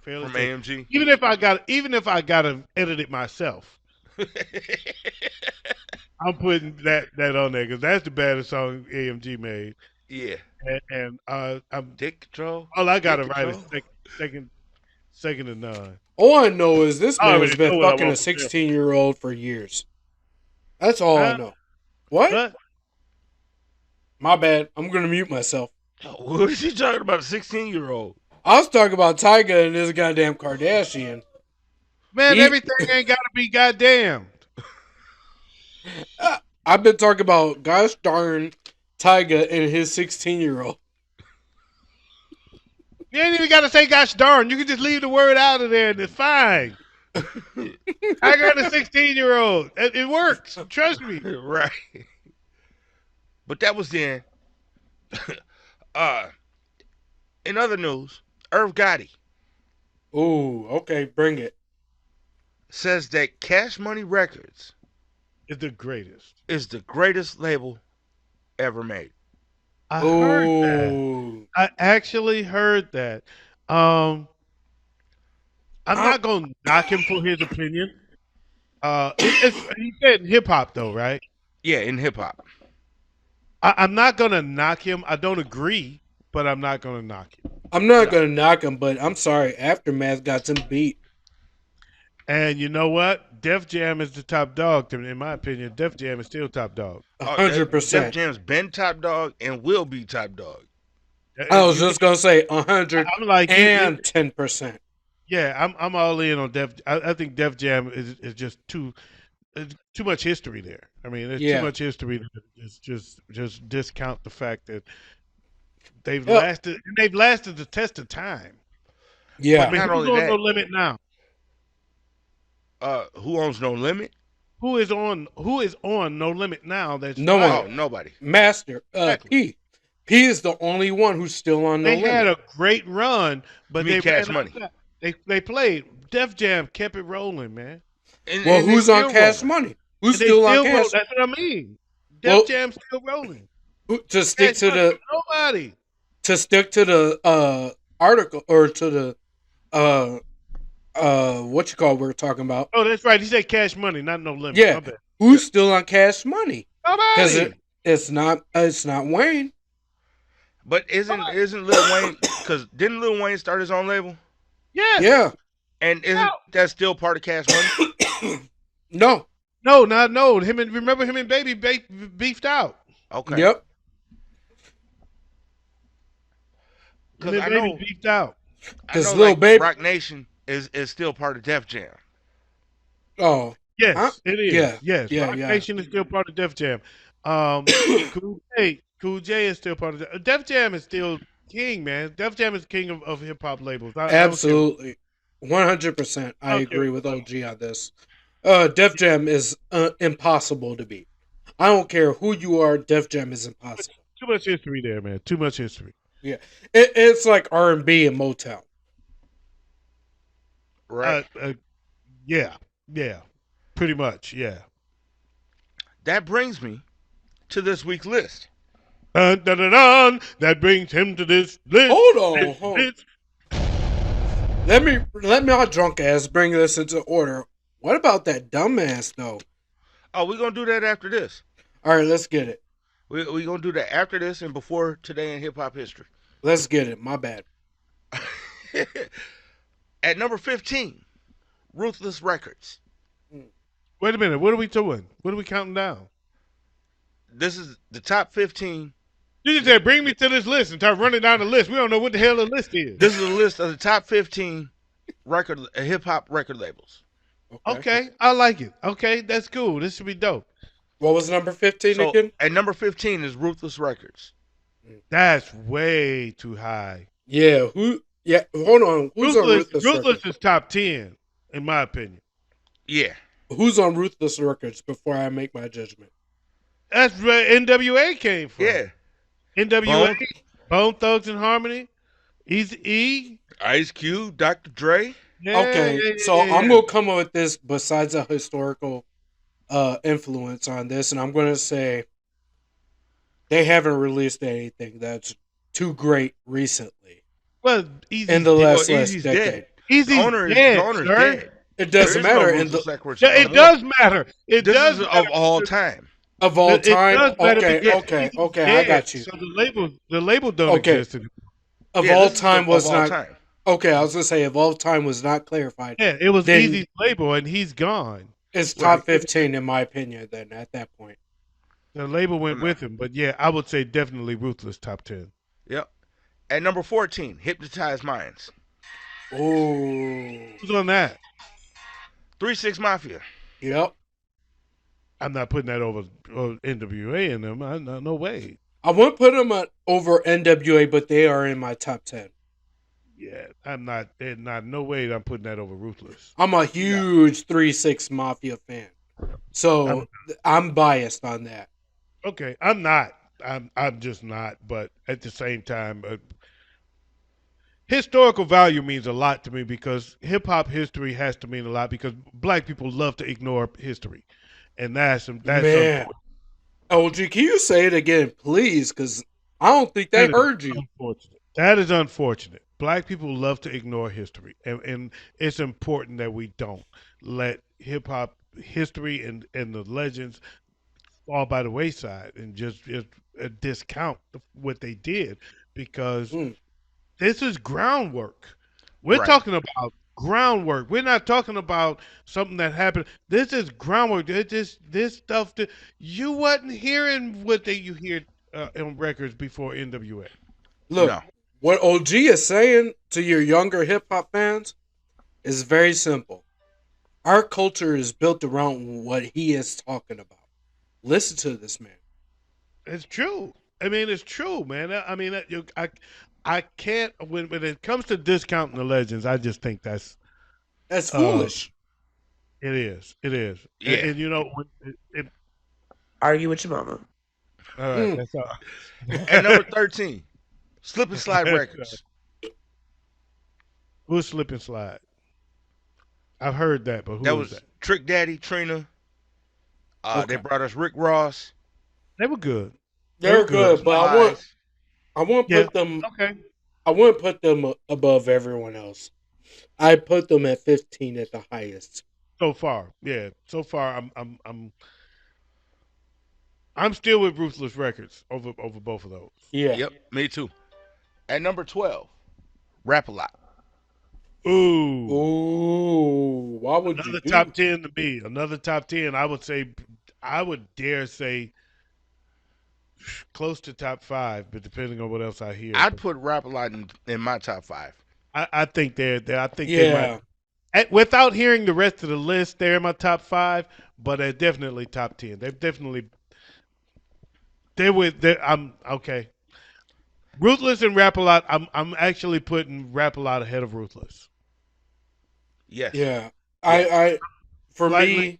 fairly From quick. AMG. Even if I gotta edit it myself, I'm putting that on there because that's the baddest song AMG made. Yeah. And I'm Dick control. all I gotta Dick write is control. second to none. all I know is this I man already has been know what I fucking a want from him. 16-year-old for years. That's all I Huh? know. What? But My bad. I'm gonna mute myself. What is he talking about? A 16-year-old. I was talking about Tyga and this goddamn Kardashian. man, He- everything ain't gotta be goddamn. I've been talking about gosh darn Tyga and his 16-year-old. You ain't even gotta say gosh darn. You can just leave the word out of there and it's fine. I got a 16-year-old. It works. Trust me. Right. But that was then. In other news, Irv Gotti Ooh, okay, bring it. says that Cash Money Records It's the greatest. is the greatest label ever made. I heard that. Ooh. I actually heard that. I'm not gonna knock him for his opinion. He said hip hop though, right? Yeah, in hip hop. I'm not gonna knock him. I don't agree, but I'm not gonna knock him. I'm not gonna knock him, but I'm sorry. Aftermath got some beat. And you know what? Def Jam is the top dog. In my opinion, Def Jam is still top dog. 100%. Def Jam's been top dog and will be top dog. I was just gonna say 100 I'm like and 10%. yeah. I'm all in on Def. I think Def Jam is just too. too much history there. I mean, there's too Yeah. much history to just discount the fact that they've Yep. lasted the test of time. I Yeah. mean, Not who's only on No that, Limit now? who owns No Limit? Who is on No Limit now? That's No Oh, one. viable. nobody. Master. Exactly. P. P is the only one who's still on No They had Limit. a great run, You but mean they Cash ran out Money? of time. They played. Def Jam kept it rolling, man, Well, And they who's on still Cash rolling. Money? Who's and they still on still roll. Cash? That's what I mean. Well, Def Jam's still rolling. to stick Cash to Money, the nobody. article or to the what you call we're talking about. Oh, that's right. He said Cash Money, not No Limit. Yeah. My bad. Who's still on Cash Money? Because Nobody. it's not Wayne. But isn't Lil Wayne? Because didn't Lil Wayne start his own label? Yes. Yeah. And isn't No. that still part of Cash Money? No. No. Remember him and Baby beefed out. Okay. Yep. Him Because and I Baby know, beefed out. Because Lil Baby. Rock Nation is still part of Def Jam. Oh. Yes, Huh? it is. Yeah. Yes. Yeah, Rock yeah. Nation is still part of Def Jam. Cool J is still part of Def Jam is still king, man. Def Jam is king of hip hop labels. I don't care. Absolutely. 100%. I don't care agree what with you OG on this. Def Jam is impossible to beat. I don't care who you are. Def Jam is impossible. Too much history there, man. Too much history. Yeah. It's like R&B and Motown. Right. Yeah. Pretty much, yeah. That brings me to this week's list. Dun, dun, dun, dun. That brings him to this list. Hold on. This Hold on. list. Let me our drunk ass bring this into order. What about that dumbass though? Oh, we're going to do that after this. All right, let's get it. We're going to do that after this and before Today in Hip Hop History. Let's get it. My bad. At number 15, Ruthless Records. Wait a minute. What are we doing? What are we counting down? This is the top 15. You just said, bring me to this list and start running down the list. We don't know what the hell the list is. This is a list of the top 15 hip hop record labels. Okay, I like it. Okay, that's cool. This should be dope. What was number 15 So again? at number 15 is Ruthless Records. That's way too high. Yeah, who? Yeah, hold on. Who's on Ruthless Ruthless Records? is top 10, in my opinion. Yeah. Who's on Ruthless Records before I make my judgment? That's where NWA came from. Yeah. NWA, Bone Thugs and Harmony, Easy E. Ice Cube, Dr. Dre. Yeah, Okay, yeah, so yeah, I'm yeah. gonna come up with this besides a historical influence on this, and I'm gonna say they haven't released anything that's too great recently Well, Easy. in the last Easy's decade. dead. Easy's The owner dead, the owner's sir. dead. It There doesn't is no matter in Ruthless the Records Yeah, it no more. does matter. It This does is matter. of all time. of all It time. does matter Okay, because okay, Easy's okay. I dead, got you. So the label don't Okay. exist anymore. Of Yeah, all this is time of was all not time. okay. I was gonna say of all time was not clarified. Yeah, it was Then- Easy's label, and he's gone. It's top Right. 15 in my opinion. Then at that point, The label went with him, but yeah, I would say definitely Ruthless top 10. Yep. At number 14, Hypnotized Minds. oh, Who's on that? 3-6 Mafia. yep. I'm not putting that over NWA in them. No way. I wouldn't put them over NWA, but they are in my top 10. Yeah, I'm not. No way. I'm putting that over Ruthless. I'm a huge 3-6 Mafia fan, so I'm biased on that. Okay, I'm not. I'm just not. But at the same time, historical value means a lot to me because hip hop history has to mean a lot because black people love to ignore history, and that's Man, unfortunate. OG, can you say it again, please? Because I don't think they That is heard you. Unfortunate. That is unfortunate. Black people love to ignore history, and it's important that we don't let hip hop history and the legends fall by the wayside and just discount what they did because Mm. this is groundwork. We're Right. talking about groundwork. We're not talking about something that happened. This is groundwork. This stuff that you wasn't hearing what you hear on records before NWA. Look, No. what OG is saying to your younger hip hop fans is very simple. Our culture is built around what he is talking about. Listen to this man. It's true. I mean, it's true, man. I mean, I can't when it comes to discounting the legends. I just think that's That's uh, foolish. it is, it is, Yeah. and you know, Argue with your mama. all right, Mm. that's all. At number 13, Slip and Slide That's, Records. who's slip and slide? I've heard that, but That who is was that? Trick Daddy, Trina. They Okay. brought us Rick Ross, They were good. They were They're good. good, but Wise. I want Yeah. put them Okay. I wouldn't put them above everyone else. I put them at 15 at the highest. So far, yeah. So far, I'm still with Ruthless Records over both of those. Yeah. Yep, me too. At number 12, Rap a Lot. Ooh, Ooh, why would you another do? top 10 to me. Another top 10. I would say, I would dare say close to top five, but depending on what else I hear. I'd But put Rap a Lot in my top five. I think I think they might. Yeah, Without hearing the rest of the list, they're in my top five, but they're definitely top 10. They're definitely I'm okay. Ruthless and Rap a Lot. I'm actually putting Rap a Lot ahead of Ruthless. Yes, yeah. yes. I for Slightly, me,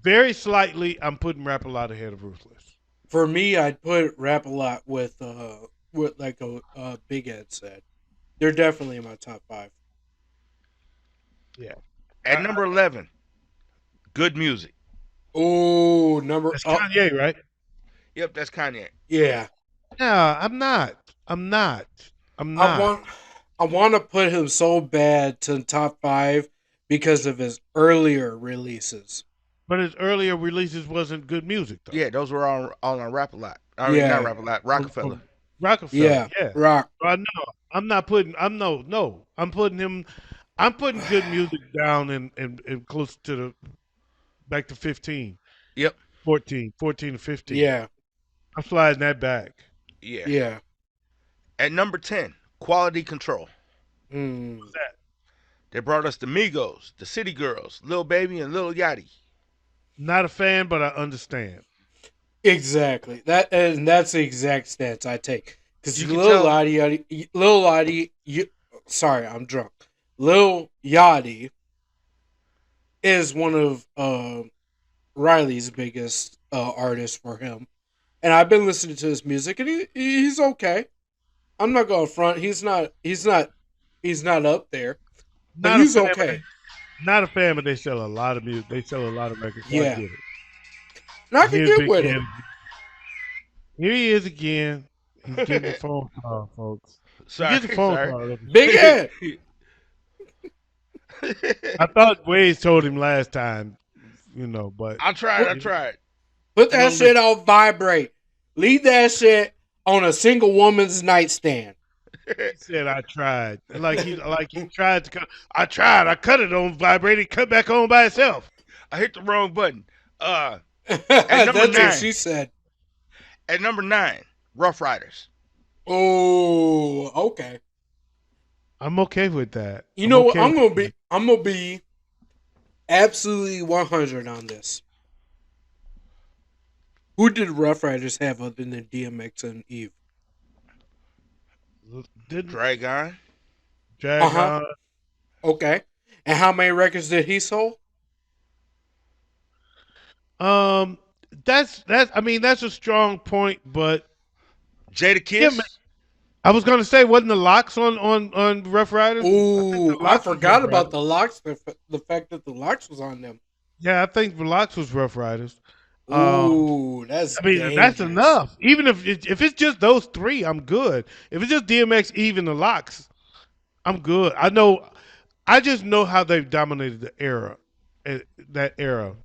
very slightly, I'm putting Rap a Lot ahead of Ruthless. I'd put Rap a Lot with like a Big Ed said. They're definitely in my top five. Yeah, At number 11, Good Music. Oh, number that's oh Kanye, right? Yep, that's Kanye. yeah. No, I'm not. I'm not. I'm I not. want I want to put him so bad to top five because of his earlier releases. But his earlier releases wasn't good music though. Yeah, those were all on Rap a Lot. I mean, not Yeah, Rap a Lot, From Rockefeller. Rockefeller, yeah. yeah. Rock. So I know. I'm not putting. I'm no, no. I'm putting him. I'm putting good music down and close to the back to 15, Yep, 14 to 15. Yeah, I'm sliding that back. yeah. yeah. At number 10, Quality Control. Mm. They brought us the Migos, the City Girls, Lil Baby, and Lil Yachty. Not a fan, but I understand. Exactly. That's the exact stance I take. Because You can tell. Lil Yachty, sorry, I'm drunk. Lil Yachty is one of Riley's biggest artists for him, and I've been listening to his music, and he's okay. I'm not going front. He's not up there, but Not a he's fan, but okay. not a fan, but they sell a lot of music. They sell a lot of records, so I Yeah, get it. and I And can here's get Big with it. Ken. Here he is again. He's getting a phone call, folks. He Sorry, gets a phone sorry. call. Big Ed, I thought Wayz told him last time, but I tried. I put, he, tried. put he that don't shit listen. on vibrate. Leave that shit on a single woman's nightstand. He said I tried. Like he tried to cut. I tried. I cut it on vibrating. Cut back on by itself. I hit the wrong button. At number That's what nine. she said. At number 9, Rough Riders. Oh, okay. I'm okay with that. You I'm know what? okay with that. I'm gonna be absolutely 100 on this. Who did Rough Riders have other than DMX and Eve? Didn't Dragon. Uh drag huh. on. Okay. And how many records did he sold? Um, that's. I mean, that's a strong point, but Jada yeah, man, Kiss. I was gonna say, wasn't the locks on Rough Riders? I think the Ooh, I locks was Rough forgot about Riders. the locks. The fact that the locks was on them. Yeah, I think the locks was Rough Riders. Um, Ooh, that's I mean, that's dangerous. enough. Even if it's just those three, I'm good. If it's just DMX, even the locks, I'm good. I know. I just know how they've dominated the era, that era.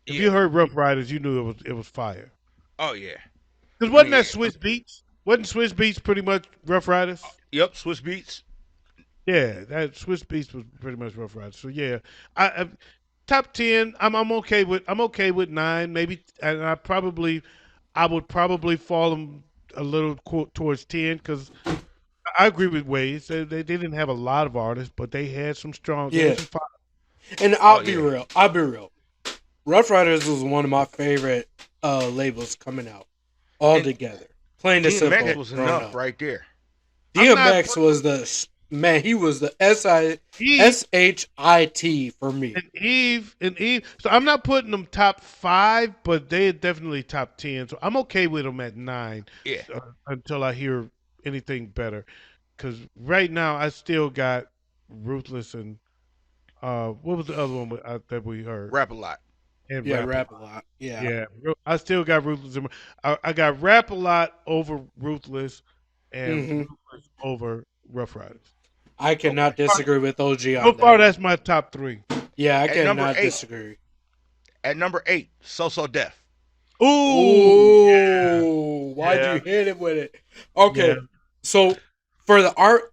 If Yeah. you heard Rough Riders, you knew it was fire. Oh yeah. Because I wasn't mean, that Swiss Beats? Wasn't Swiss Beats pretty much Rough Riders? yep. Swiss Beats. Yeah, that Swiss Beats was pretty much Rough Riders. So yeah, I top 10. I'm okay with 9 maybe, and I would probably fall them a little towards 10 because I agree with Waze. They didn't have a lot of artists, but they had some strong. They Yeah, had some fire. And Oh I'll be yeah. real. I'll be real. Rough Riders was one of my favorite labels coming out And altogether. Plain and DMX simple, was growing enough up. right there. I'm not DMX was the man. He was the Eve SHIT for me. and Eve. So I'm not putting them top 5, but they're definitely top 10. So I'm okay with them at 9 Yeah. until I hear anything better. Because right now I still got Ruthless and what was the other one that we heard? Rap a lot. And Yeah, Rap a rap Lot. a lot. Yeah. Yeah, I still got Ruthless. I got Rap a Lot over Ruthless and hmm Ruthless over Rough Riders. I So cannot disagree with OG so on far, that one. that's my top 3. Yeah, I At number cannot 8. disagree. At number 8, So So Def. Ooh, Ooh, why'd yeah, you hit it with it? yeah. Okay, so for the art,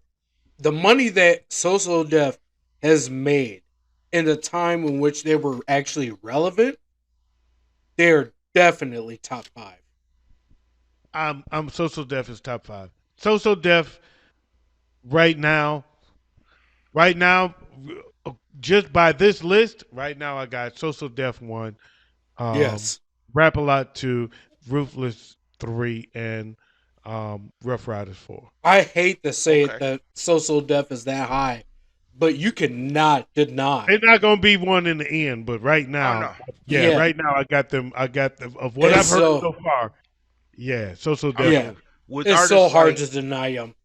the money that So Def has made in the time in which they were actually relevant, they're definitely top 5. I'm So Def is top 5. So Def right now, right now, just by this list, right now I got So Def 1, um, Yes. Rap a Lot 2, Ruthless 3, and Rough Riders 4. I hate to say it Okay. that So Def is that high, but you cannot deny. They're not gonna be one in the end, but right Oh now, no. yeah, Yeah. right now I got them. I got them of what And I've heard so, so far. Yeah, So Oh Def, yeah. yeah, With it's so artists hard like to deny them.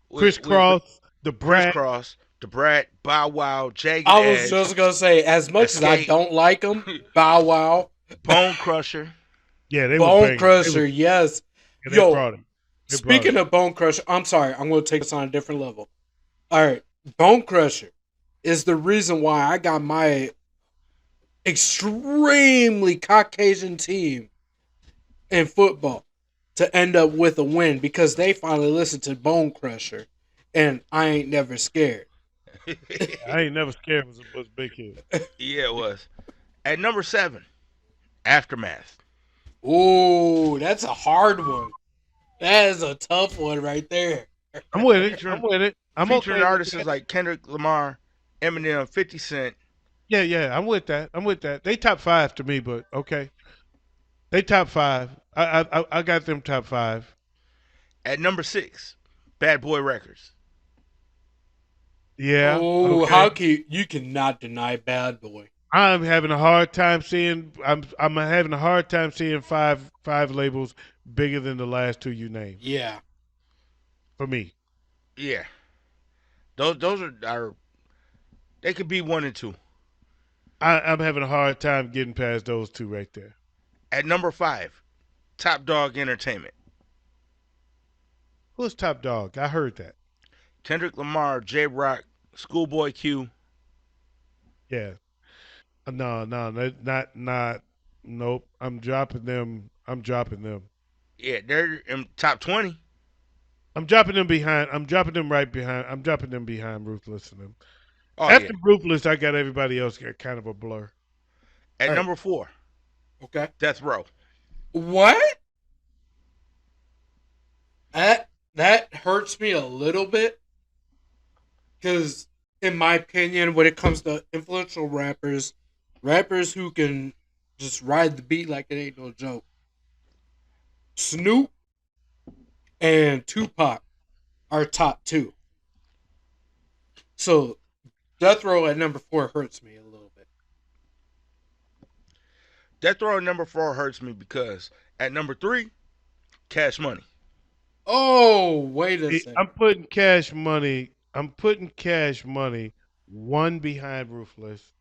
with Crisscross, the Brat. Crisscross, The Brat, Bow Wow, Jagged I was Edge, just going to say, as much as I Escape, don't like them, Bow Wow, Bone Crusher. Yeah, they was Bone banging. Crusher, yes. They Yo, brought it. They brought speaking it. of Bone Crusher, I'm sorry, I'm going to take this on a different level. All right, Bone Crusher is the reason why I got my extremely Caucasian team in football to end up with a win because they finally listened to Bone Crusher, and I ain't never scared. I ain't never scared was a big hit. Yeah, it was. At number 7, Aftermath. Ooh, that's a hard one. That is a tough one right there. I'm with it. I'm Featuring with it. I'm featuring okay with artists that. like Kendrick Lamar, Eminem, 50 Cent. Yeah. I'm with that. I'm with that. They top 5 to me, but okay. They top 5. I got them top 5. At number 6, Bad Boy Records. Yeah. Oh, Okay. you cannot deny Bad Boy. I'm having a hard time seeing. I'm having a hard time seeing five labels bigger than the last 2 you named Yeah. for me. Yeah. Those are they could be 1 and 2. I'm having a hard time getting past those 2 right there. At number 5, Top Dog Entertainment. Who's top dog? I heard that. Kendrick Lamar, J Rock, Schoolboy Q. Yeah. No, not. Nope. I'm dropping them. I'm dropping them. Yeah, they're in top 20. I'm dropping them behind. I'm dropping them right behind. I'm dropping them behind Ruthless and them. Oh yeah. After Ruthless, I got everybody else got kind of a blur. At All right. number 4, Okay. Death Row. What? That hurts me a little bit because, in my opinion, when it comes to influential rappers who can just ride the beat like it ain't no joke, Snoop and Tupac are top 2. So Death Row at number 4 hurts me a little bit. Death Row at number 4 hurts me because at number 3, Cash Money. Oh, wait a See, second. I'm putting Cash Money. I'm putting Cash Money 1 behind Ruthless,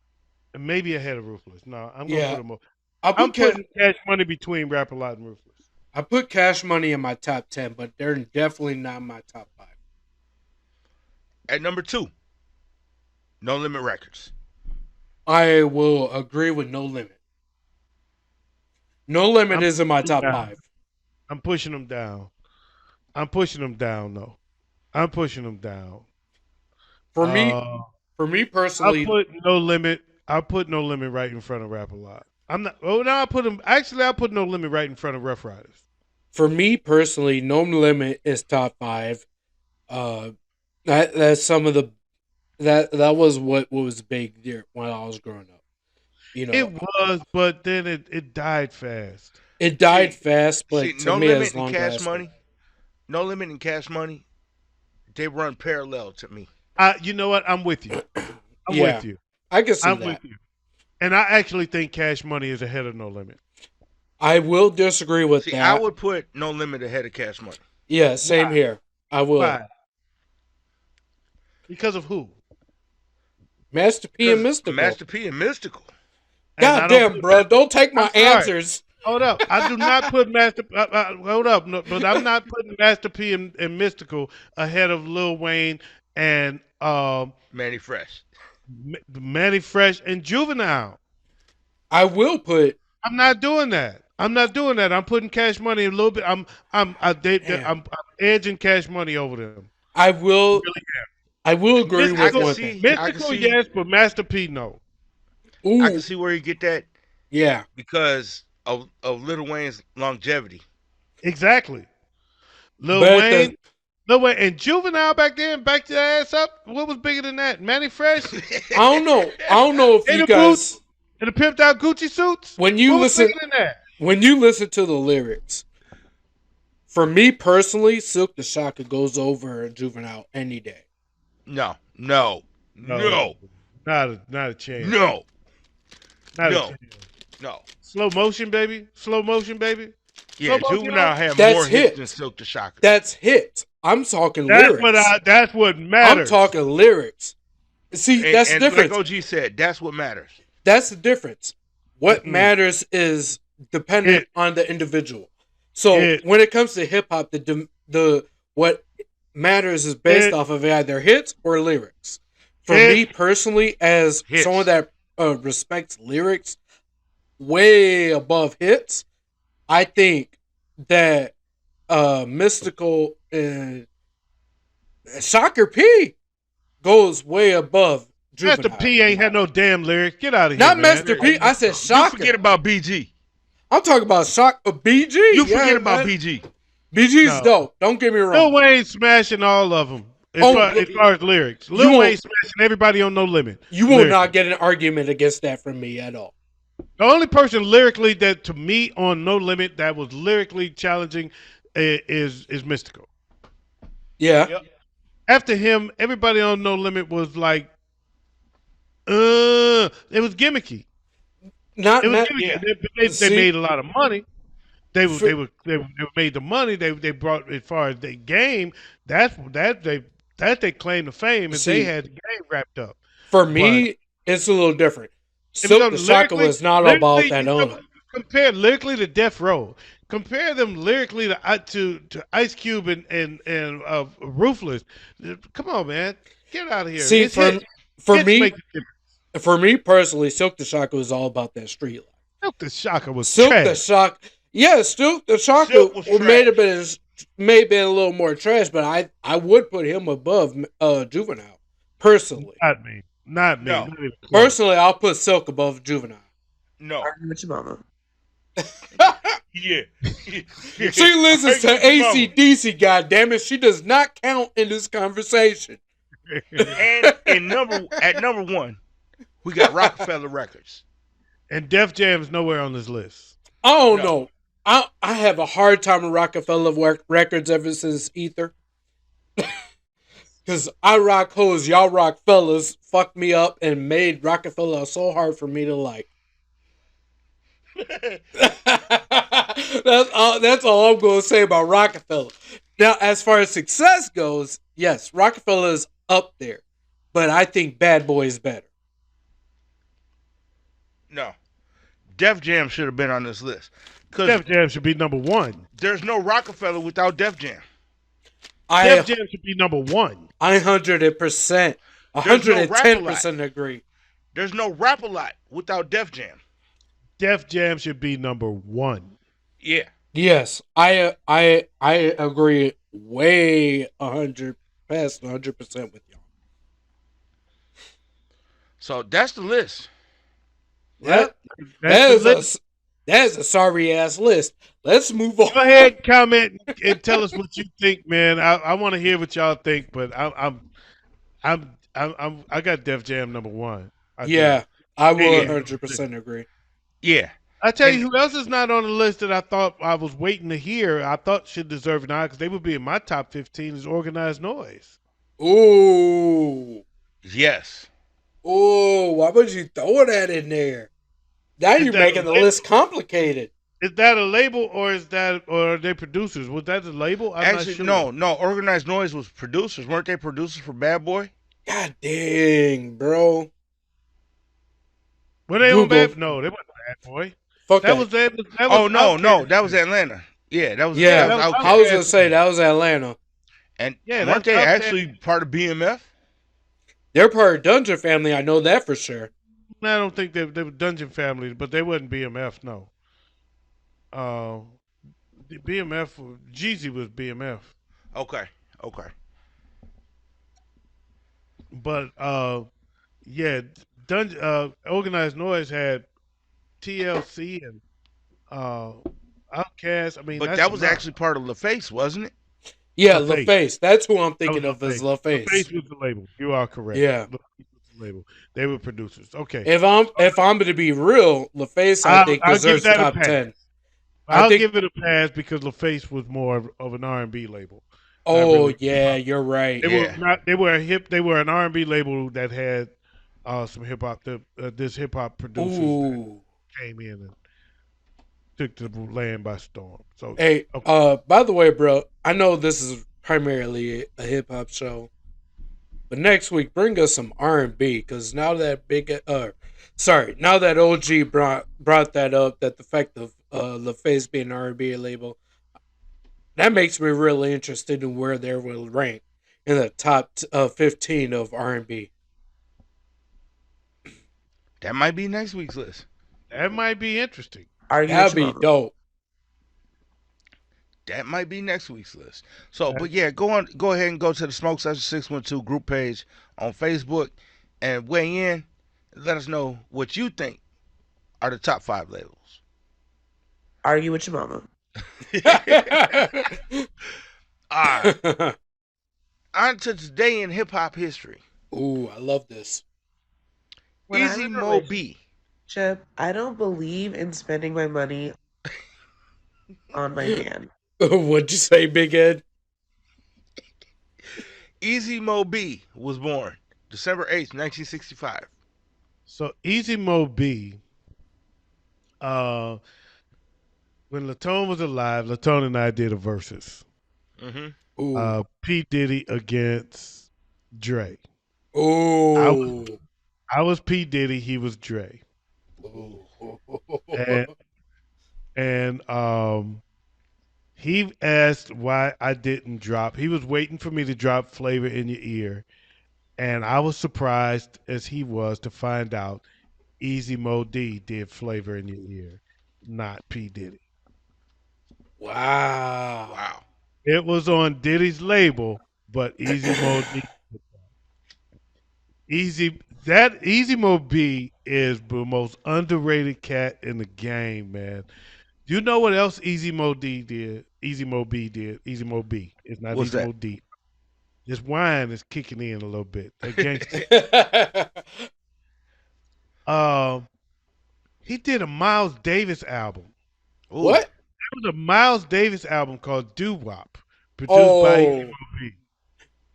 and maybe ahead of Ruthless. No, I'm gonna Yeah, put them. I I'm put Ca- putting Cash Money between Rap a Lot and Ruthless. I put Cash Money in my top 10, but they're definitely not my top 5. At number 2, No Limit Records. I will agree with No Limit. No Limit I'm is in my pushing top them 5. I'm pushing them down. I'm pushing them down though. I'm pushing them down. For Uh, me I'll personally, put No Limit. I'll put No Limit right in front of Rap a Lot. I'm not. Oh no, I put them. Actually, I'll put No Limit right in front of Rough Riders. No Limit is top 5. That's some of the that was what was big there when I was growing up. You It know, was, but then it died fast. it died See, fast, see, but to no me, it's limit in long cash lasting. money. No limit in cash money. They run parallel to me. You know what? I'm with you. I'm Yeah, with you. I can see I'm with that. you. And I actually think Cash Money is ahead of No Limit. I will disagree with See, I that. would put no limit ahead of cash money. Yeah, same Why? here. I will. Why? Because of who? Master P and Because Mystical. Master P and Mystical. And God I don't damn, put bro. Don't take I'm my sorry. answers. Hold up. I do not put Master. Hold up. No, but I'm not putting Master P and Mystical ahead of Lil Wayne and Manny Fresh. Manny Fresh and Juvenile. I will put. I'm not doing that. I'm not doing that. I'm putting Cash Money a little bit. Damn. I'm edging Cash Money over them. I will. Really I will agree I with can Mystical, one thing. see. I can Mystical, see. yes, but Master P, no. I can Ooh, see where you get that yeah. because of Lil Wayne's longevity. Exactly. Lil But the Wayne, Lil Wayne, and Juvenile back then, back your ass up. What was bigger than that? Manny Fresh, I don't know. I don't know if in you the boots, guys and the pimped out Gucci suits. when you What was listen bigger than that? when you listen to the lyrics. For me personally, Silk the Shocker goes over Juvenile any day. No, no, No, no, not a chance. no, Not a no, chance. no. Slow motion, baby. Slow motion, baby. Slow Yeah, motion. Juvenile had That's more hits than hit. Silk the Shocker. That's hit. I'm talking That's what lyrics. That's what I'm matters. talking lyrics. See, that's the And like difference. OG said, that's what matters. That's the difference. What Mm-mm. matters is dependent Hit, on the individual. So hit, when it comes to hip hop, the what matters is based hit, off of either hits or lyrics. For hit. me personally, as Hits. someone that respects lyrics way above hits, I think that Mystical and Shocker P goes way above Master Juvenile. P ain't had no damn lyrics. Get out of here, Not man. Master P. I said You Shocker. forget about BG. I'm talking about BG. You Yeah, forget about man. BG. BG's No. dope. Don't get me Lil wrong. Wayne smashing all of them Oh, as far as lyrics. you Lil won't- Wayne smashing everybody on No Limit. You will lyrically. not get an argument against that from me at all. The only person lyrically that to me on No Limit that was lyrically challenging is Mystical. Yeah. Yep. After him, everybody on No Limit was like, it was gimmicky. Not It was not gimmicky. yeah. They See- made a lot of money. They For- made the money. They brought as far as the game. They claim to fame and See, they had the game wrapped up. for me, it's a little different. If you Silk go the Shocker lyrically- was not lyrically, about that you owner. compare lyrically to Death Row. Compare them lyrically to Ice Cube and Ruthless. Come on, man, get out of here. See, It's hits. for Hits me, make the difference. for me personally, Silk the Shocker was all about that street life. Silk the Shocker was Silk the trash. Shock, yeah, Silk the Shocker Silk was may have trash. been a little more trash, but I would put him above Juvenile personally. Not me. Not me. No. Not even close. Personally, I'll put Silk above Juvenile. No. Argue with your mama. Yeah. She listens to AC/DC. Goddammit, she does not count in this conversation. And at number one, we got Rockefeller Records. And Def Jam's nowhere on this list. I don't No. know. I have a hard time with Rockefeller Records ever since Ether. Because I rock hoes, y'all rock fellas, fucked me up and made Rockefeller so hard for me to like. That's all I'm going to say about Rockefeller. Now, as far as success goes, yes, Rockefeller is up there. But I think Bad Boy is better. No. Def Jam should have been on this list. Because Def Jam should be number one. there's no Rockefeller without Def Jam. Def Jam should be number one. I 100%, 110% agree. There's no Rap-A-Lot without Def Jam. Def Jam should be number one. Yeah. Yes, I agree way 100 past 100% with y'all. So that's the list. That is a sorry ass list. Let's move on. Go ahead, comment and tell us what you think, man. I want to hear what y'all think, but I'm I got Def Jam #1. I do. Yeah, I will Yeah. 100% agree. Yeah. I tell And you who else is not on the list that I thought I was waiting to hear. I thought should deserve an eye because they would be in my top 15 is Organized Noise. Ooh. yes. Ooh, why would you throw that in there? Now Is you're that a making the list label? complicated. Is that a label or are they producers? Was that the label? I'm not Actually, sure. no. Organized Noise was producers. Weren't they producers for Bad Boy? God dang, bro. Were they on Google. Bad? No, they wasn't Bad Boy. Fuck That that. was that was Oh no, Outkast. that was Atlanta. Yeah, Yeah, Yeah, that was that was I was Outkast. gonna Outkast. say that was Atlanta. And Yeah, that weren't was they Outkast. actually part of BMF? They're part of Dungeon Family. I know that for sure. I don't think they were Dungeon Family, but they wasn't BMF. No, uh, the BMF Jeezy was BMF, Okay, okay. but yeah, Organized Noise had TLC and uh, Outkast. I mean, But that's that a was lot. actually part of LaFace, wasn't it? Yeah, LaFace. LaFace. That's who I'm That was thinking of as LaFace. LaFace. LaFace was the label. You are correct. Yeah. LaFace was the label. They were producers. Okay. If I'm going to be real, LaFace I think I'll give deserves that a top pass. 10. I I'll think. give it a pass because LaFace was more of an R&B label, not Oh really hip yeah, hop. you're right. They were Yeah. not. They were a hip. They were an R&B label that had some hip hop. This hip hop producers that Ooh. came in and took the land by storm. So Hey, okay. by the way, bro, I know this is primarily a hip hop show, but next week bring us some R&B because now that now that OG brought that up, that the fact of LaFace being an R&B label, that makes me really interested in where they will rank in the top 15 of R&B. That might be next week's list. That might be interesting. Argue with That'd your be mama. dope. That might be next week's list. So, That, but yeah, go ahead and go to the Smoke Session 612 group page on Facebook and weigh in. Let us know what you think are the top 5 labels. Argue with your mama. All right. On to today in hip hop history. Ooh, I love this. When I'm Easy in a Mo B. relationship, I don't believe in spending my money on my man. What'd you say, Big Ed? Easy Mo B was born December 8th, 1965. so Easy Mo B. Uh, when Latone was alive, Latone and I did a versus. Mm-hmm. Ooh. P Diddy against Dre. I was Ooh. I was P Diddy. He was Dre. Ooh. And and he asked why I didn't drop. He was waiting for me to drop Flavor in Your Ear, and I was surprised as he was to find out Easy Mo D did Flavor in Your Ear, not P Diddy. Wow. Wow. It was on Diddy's label, but Easy Mo D. Easy Mo B is the most underrated cat in the game, man. Do you know what else Easy Mo D did? Easy Mo B did. Easy Mo B. It's not What's Easy that? Mo D. This wine is kicking in a little bit. That gangster. Um, he did a Miles Davis album. Ooh. What? It was a Miles Davis album called Doo Wop, produced by Easy Oh, Mo B.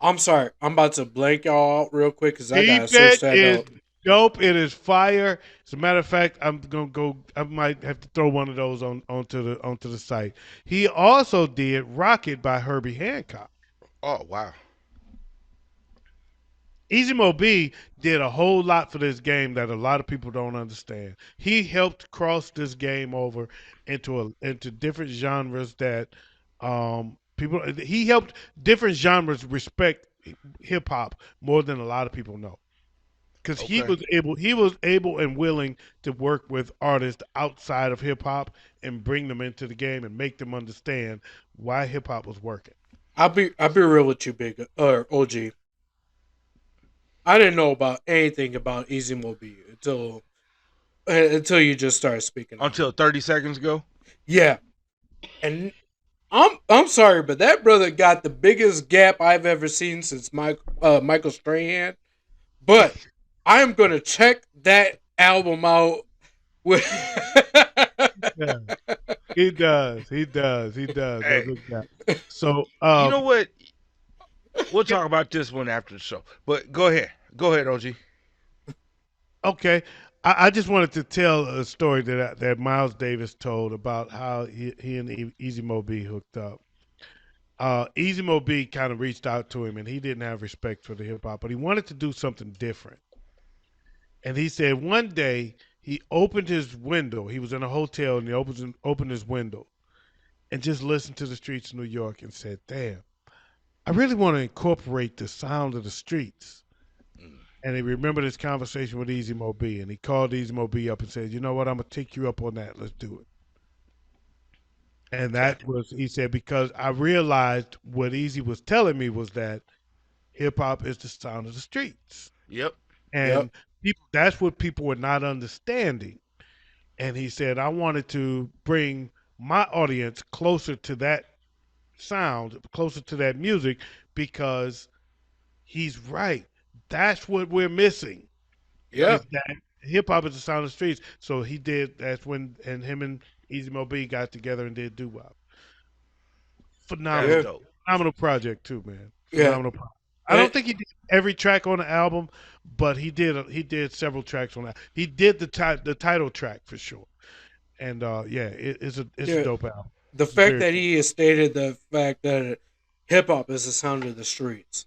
I'm sorry. I'm about to blank y'all out real quick because I gotta Keep search it that is up. dope. It is fire. As a matter of fact, I'm gonna go. I might have to throw one of those onto the site. He also did "Rocket" by Herbie Hancock. Oh, wow. Easy Mo B did a whole lot for this game that a lot of people don't understand. He helped cross this game over into different genres that people. He helped different genres respect hip hop more than a lot of people know. Because Okay. he was able and willing to work with artists outside of hip hop and bring them into the game and make them understand why hip hop was working. I'll be real with you, Big or OG. I didn't know about anything about Easy Mobi until you just started speaking on it. Until 30 seconds ago. Yeah, and I'm sorry, but that brother got the biggest gap I've ever seen since Michael Strahan. but I'm gonna check that album out with. Yeah, he does. He does. He does. That's Hey, a guy. So, you know what? We'll talk about this one after the show. But go ahead. Go ahead, OG. okay. I just wanted to tell a story that Miles Davis told about how he and Easy Mo B hooked up. Easy Mo B kind of reached out to him, and he didn't have respect for the hip hop, but he wanted to do something different. And he said one day he opened his window. He was in a hotel, and he opened his window and just listened to the streets of New York and said, "Damn, I really want to incorporate the sound of the streets." Mm, And he remembered his conversation with Easy Mo B, and he called Easy Mo B up and said, "You know what? I'm gonna take you up on that. Let's do it." And okay. that was, he said, because I realized what Easy was telling me was that hip hop is the sound of the streets, Yep. Yep. and people, that's what people were not understanding. And he said, I wanted to bring my audience closer to that sound, closer to that music, because he's right. That's what we're missing. Yep. Is Yep. that hip hop is the sound of the streets. So he did. That's when, and him and Easy Mo B got together and did doo wop. That's Yeah. Phenomenal, dope. phenomenal project too, man. Yeah. Phenomenal. I don't And, think he did every track on the album, but he did several tracks on that. He did the title track for sure. And yeah, it's a yeah. dope album. The It's fact very that dope. he has stated the fact that hip hop is the sound of the streets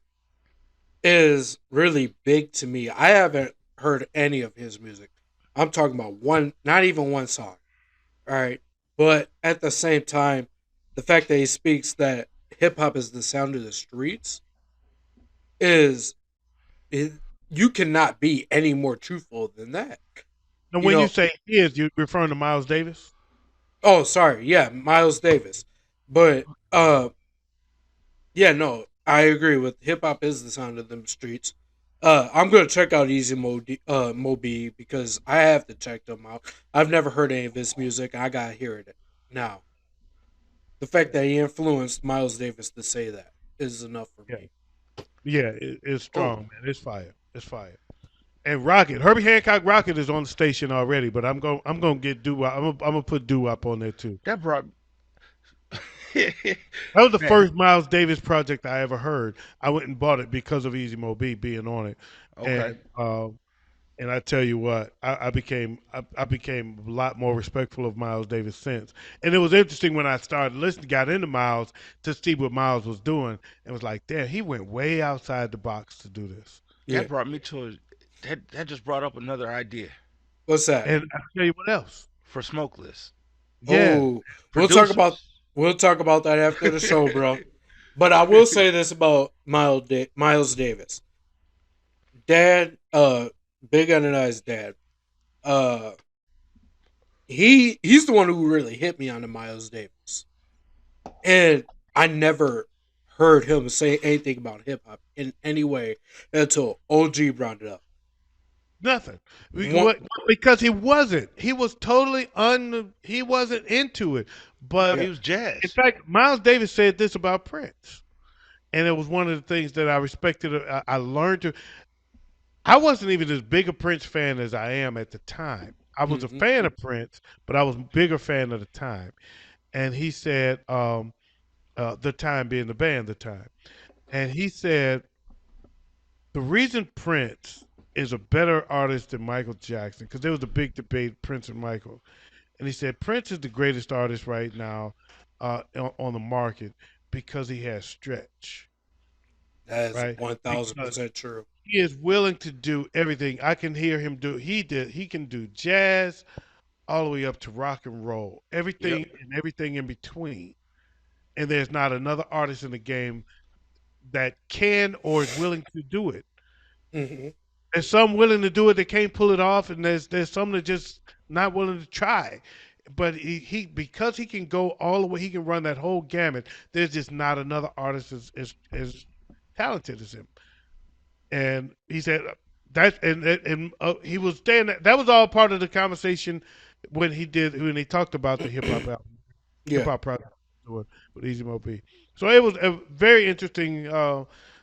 is really big to me. I haven't heard any of his music. I'm talking about one, not even one song. All right. But at the same time, the fact that he speaks that hip hop is the sound of the streets is, is you cannot be any more truthful than that. And You when you know, say his, you're referring to Miles Davis. oh sorry, yeah, Miles Davis. But yeah, no, I agree with hip hop is the sound of them streets. I'm gonna check out Moby because I have to check them out. I've never heard any of his music. I gotta hear it now. The fact that he influenced Miles Davis to say that is enough for Yeah, me. yeah, it's Oh, strong, man. It's fire. It's fire. And Rocket, Herbie Hancock Rocket is on the station already, but I'm gonna get doo wop. I'm gonna put doo wop on there too. that brought That was the man. first Miles Davis project I ever heard. I went and bought it because of Easy Mo B being on it, Okay. and and I tell you what, I became a lot more respectful of Miles Davis since. And it was interesting when I started listening, got into Miles to see what Miles was doing, and was like, damn, he went way outside the box to do this. Yeah. That brought me to that just brought up another idea What's that? And I tell you what else, for Smokeless yeah, Oh, we'll talk about producers. we'll talk about that after the show, bro. But I will say this about Miles Davis. Dad, Big Unionized dad. Uh, he's the one who really hit me on the Miles Davis, and I never heard him say anything about hip hop in any way until OG brought it up. nothing. One, Because he wasn't. He was totally he wasn't into it. No, But he yeah, was in jazz. fact, Miles Davis said this about Prince. And it was one of the things that I respected. I learned to. I wasn't even as big a Prince fan as I am at the time. I was a hmm fan of Prince, but I was a bigger fan at the time. And he said, the time being the band, the time. And he said, the reason Prince is a better artist than Michael Jackson, because there was a big debate, Prince and Michael. And he said, Prince is the greatest artist right now on the market because he has stretch, that is right? one thousand Because percent true. he is willing to do everything. I can hear him do. He can do jazz all the way up to rock and roll, Yep. everything in between. And there's not another artist in the game that can or is willing to do it. hmm There's some willing to do it that can't pull it off, and there's some that just not willing to try. But he because he can go all the way, he can run that whole gamut. There's just not another artist as talented as him. And he said that, and he was saying that was all part of the conversation when he talked about the hip hop album, hip Yeah. hop project with Easy Mo B. So it was a very interesting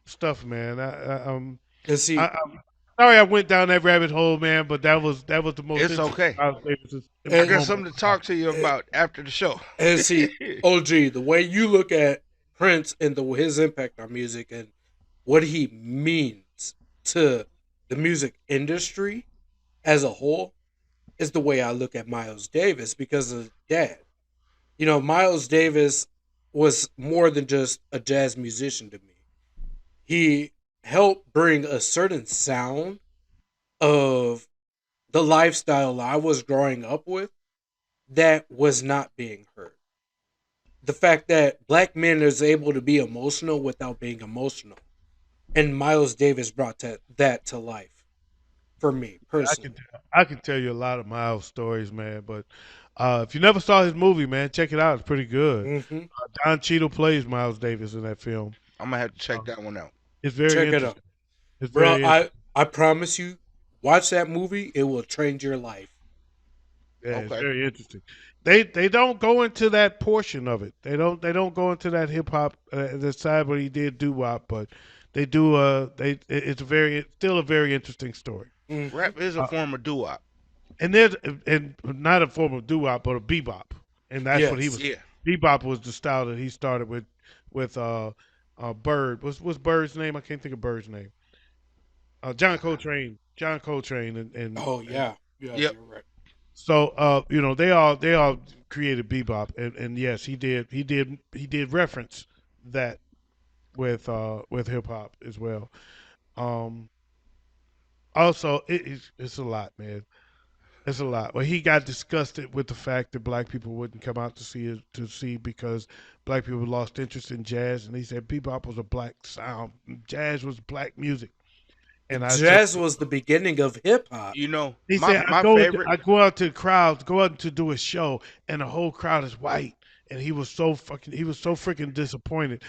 stuff, man. And I, see, I Sorry, I went down that rabbit hole, man. But that was the most It's interesting okay. Miles Davis I And, got moment. something to talk to you about after the show. and see, OG, the way you look at Prince and his impact on music and what he means to the music industry as a whole is the way I look at Miles Davis because of dad. You know, Miles Davis was more than just a jazz musician to me. He helped bring a certain sound of the lifestyle I was growing up with that was not being heard. The fact that black men is able to be emotional without being emotional. And Miles Davis brought that to life for me I can personally. I can tell you a lot of Miles stories, man. But if you never saw his movie, man, check it out. It's pretty good. Hmm. Don Cheadle plays Miles Davis in that film. I'm gonna have to Uh, check that one out. it's very Check it out. interesting. It's Bro, very I promise you, watch that movie, it will change your life. Yeah, it's Okay. very interesting. They don't go into that portion of it. They don't go into that hip hop the side where he did doo wop, but they do. It's a very still a very interesting story. Hmm. Rap is a Uh, form of doo-wop. and there's and not a form of doo wop, but a bebop, and that's what he was. Yes. Yeah. Bebop was the style that he started with Bird. What's Bird's name? I can't think of Bird's name. John Coltrane. John Coltrane Oh and yeah. Yeah, Yep. you're right. So they all created bebop, and yes, he did reference that with hip hop as well. Um, Also, it's a lot, man. It's a lot. Well, he got disgusted with the fact that black people wouldn't come out to see because black people lost interest in jazz, and he said bebop was a black sound, jazz was black music, and I said. Jazz was the beginning of hip hop. You know, He my said, my favorite. I go out to crowds, go out to do a show, and the whole crowd is white. And he was so freaking disappointed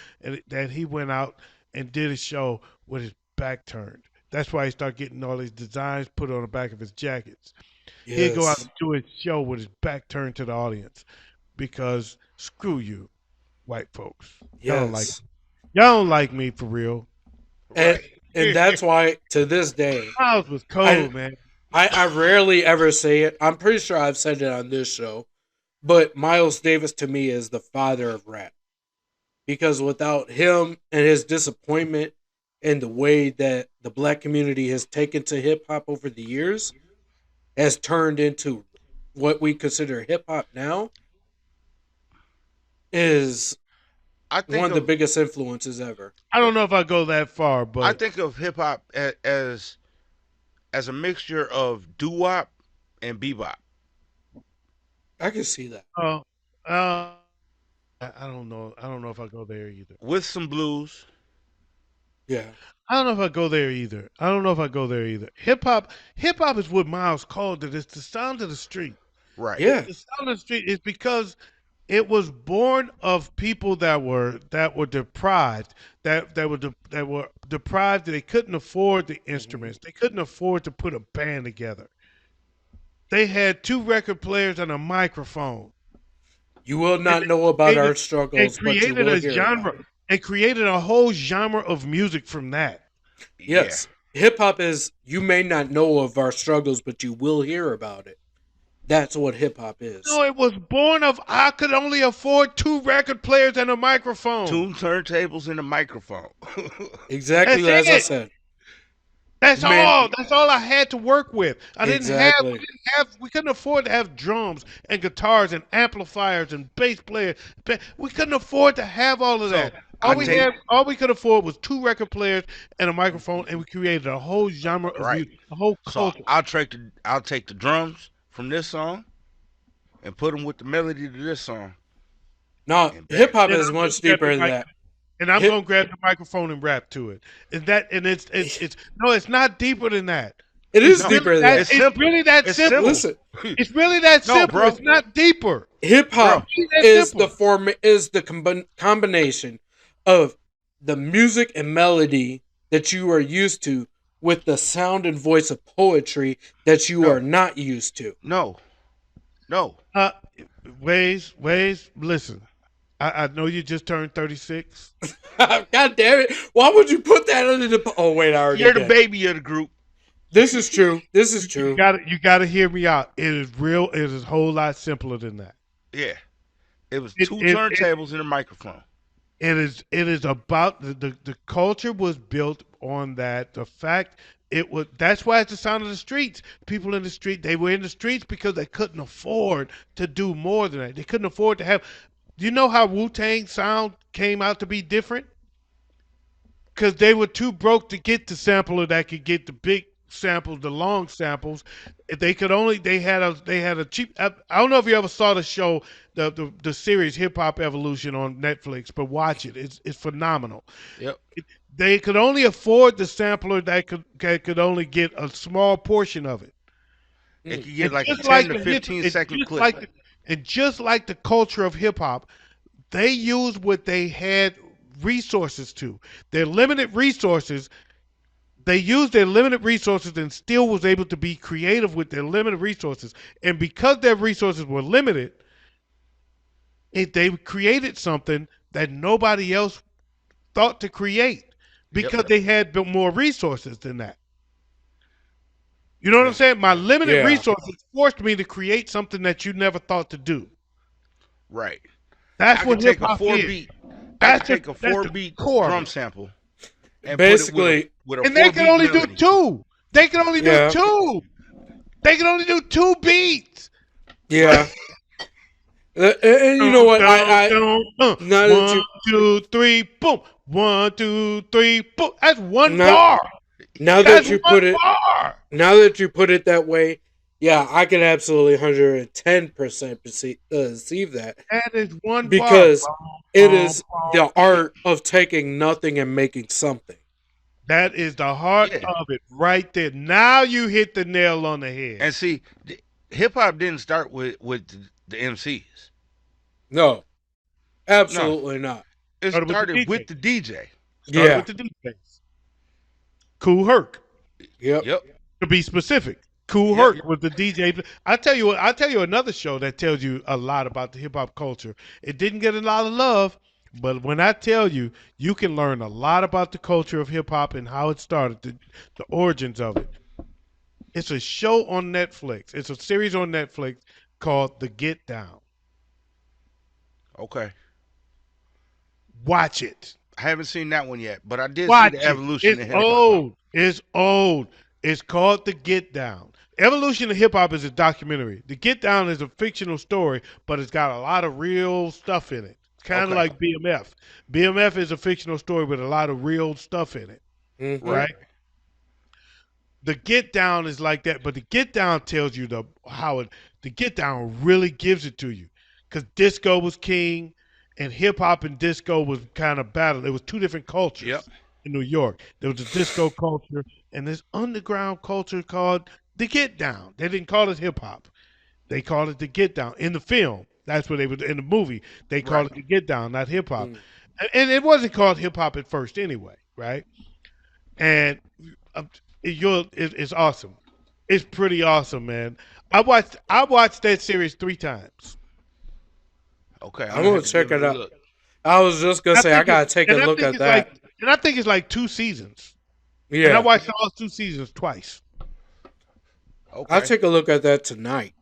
that he went out and did a show with his back turned. That's why he started getting all these designs put on the back of his jackets. He'd go out Yes. and do his show with his back turned to the audience because screw you, white folks. Y'all don't like Yes. y'all don't like me for real. And Right. and that's why to this day Miles was I cold, man. I rarely ever say it. I'm pretty sure I've said it on this show, but Miles Davis to me is the father of rap because without him and his disappointment and the way that the black community has taken to hip hop over the years has turned into what we consider hip hop now is I one think of the of biggest influences ever. I don't know if I go that far, I but think of hip hop as a mixture of doo-wop and bebop. I can see that. uh, uh, I don't know. I don't know if I go there either. With some blues. Yeah. I don't know if I go there either. I don't know if I go there either. Hip hop is what Miles called it. It's the sound of the street. Right. It's Yeah. the sound of the street. It's because it was born of people that were deprived, that were deprived. That they couldn't afford the Mhm. instruments. They couldn't afford to put a band together. They had two record players and a microphone. You will And not know about created our and struggles, but you created will a hear about genre it. and created a whole genre of music from that. Yeah. Yes. Hip hop is, you may not know of our struggles, but you will hear about it. That's what hip hop is. No, it was born of I could only afford two record players and a microphone. Two turntables and a microphone. Exactly That's as I it. said. That's Man, all. That's all I had to work with. We exactly. didn't have, we couldn't afford to have drums and guitars and amplifiers and bass players. We couldn't afford to have all of So that. I take All we could afford was two record players and a microphone, and we created a whole genre of right. music, a whole So culture. I'll take the drums from this song and put them with the melody to this song, No, and hip bam. hop Then is I'm gonna much grab deeper the than mic, that. and I'm Hip gonna grab the microphone and rap to it. Is that and it's no, it's not deeper than that. it It's is No, really deeper than that. that. it's It's simple. really that It's simple. simple. Listen, It's really that No, simple. bro, It's not deeper. hip bro. hop It's really that is simple. combination of the music and melody that you are used to with the sound and voice of poetry that you No, are not used to. no, no. Uh, Ways. Listen, I know you just turned 36. God damn it! Why would you put that under the? Oh wait, I already You're the did. baby of the group. This is true. This is You true. gotta hear me out. It is real. It is a whole lot simpler than that. Yeah, it was It two it it, turntables and a microphone. it is about the culture was built on that. The fact it was that's why it's the sound of the streets. People in the street, they were in the streets because they couldn't afford to do more than that. They couldn't afford to have. Do you know how Wu Tang sound came out to be different? Because they were too broke to get the sampler that could get the big samples, the long samples. They could only they had a cheap. I don't know if you ever saw the show, the series Hip Hop Evolution on Netflix, but watch it. It's phenomenal. Yep. They could only afford the sampler that could only get a small portion of it. It could And get like a just 10 like to the hip, 15-second clip. and just like the culture of hip hop, they used what they had resources to. Their limited resources, they used their limited resources and still was able to be creative with their limited resources. And because their resources were limited, they created something that nobody else thought to create Yep. because they had more resources than that. You know what I'm Yeah. saying? My limited Yeah. resources forced me to create something that you never thought to do. Right. That's I could what hip take a hop four is. beat. I could take a That's four the beat core of drum it. sample and put it Basically, with a And they four can beat only do melody. two. They can only do yeah, two. They can only do two beats. yeah. And you know Dun, what? dun, I dun, now that One, you two, three, boom. 1, 2, 3, boom. That's one now bar. now That's that you one put it bar. now that you put it that way, yeah, I can absolutely 110% receive that That is one bar. because it is the art of taking nothing and making something. That is the heart Yeah. of it right there. Now you hit the nail on the head. And see, hip hop didn't start with the MCs. No, No, absolutely not. it Started with the started with DJ. the DJ. Started Yeah. with the DJs. Cool Herc. Yep. Yep. To be specific, Cool Yep. Herc was the DJ. I tell you what, I tell you another show that tells you a lot about the hip hop culture. It didn't get a lot of love, but when I tell you, you can learn a lot about the culture of hip hop and how it started, the origins of it. It's a show on Netflix. It's a series on Netflix called The Get Down. Okay. Watch it. I haven't seen that one yet, but I did see Watch the it. evolution It's of hip hop. old. It's old. It's called The Get Down. Evolution of Hip Hop is a documentary. The Get Down is a fictional story, but it's got a lot of real stuff in it. It's kind of Okay. like BMF. BMF is a fictional story with a lot of real stuff in it, Mm-hmm. right? The Get Down is like that, but the Get Down tells you the Get Down really gives it to you, because disco was king, and hip hop and disco was kind of battle. It was two different cultures Yep. in New York. There was a disco culture and this underground culture called the Get Down. They didn't call it hip hop. They called it the Get Down in the film. That's what they were in the movie. They called Right. it the Get Down, not hip hop. Mm. And it wasn't called hip hop at first anyway, right? And um, it's awesome. It's pretty awesome, man. I watched that series 3 times. Okay. I'm gonna have to check give it a out. look. I was just gonna say I gotta take a look at that. And I think it's like 2 seasons. And I Yeah, watched all 2 seasons twice. Okay. I'll take a look at that tonight.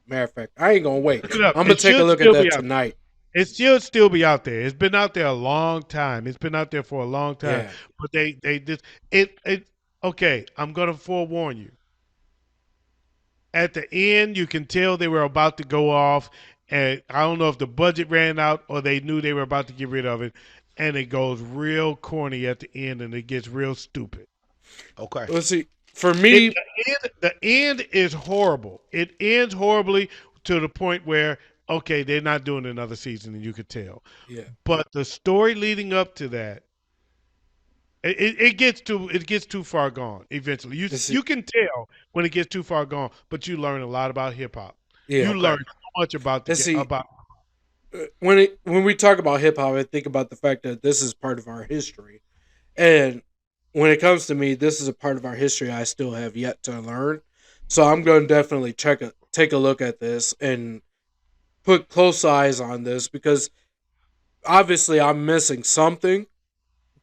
Matter of fact, I ain't gonna wait. Look it up. I'm gonna It take a should look at still be that out. tonight. It should still be out there. It's been out there a long time. It's been out there for a long time. Yeah. But they just it okay, I'm gonna forewarn you. At the end, you can tell they were about to go off, and I don't know if the budget ran out or they knew they were about to get rid of it, and it goes real corny at the end, and it gets real stupid. Okay. Let's see. For me, The end is horrible. It ends horribly to the point where okay, they're not doing another season, and you could tell. yeah. But the story leading up to that, it gets too far gone. Eventually, Let's see. you can tell when it gets too far gone. But you learn a lot about hip hop. Yeah. You learn so much about Let's see. about. When we talk about hip hop, I think about the fact that this is part of our history, and when it comes to me, this is a part of our history I still have yet to learn. So I'm going to definitely take a look at this and put close eyes on this because obviously I'm missing something.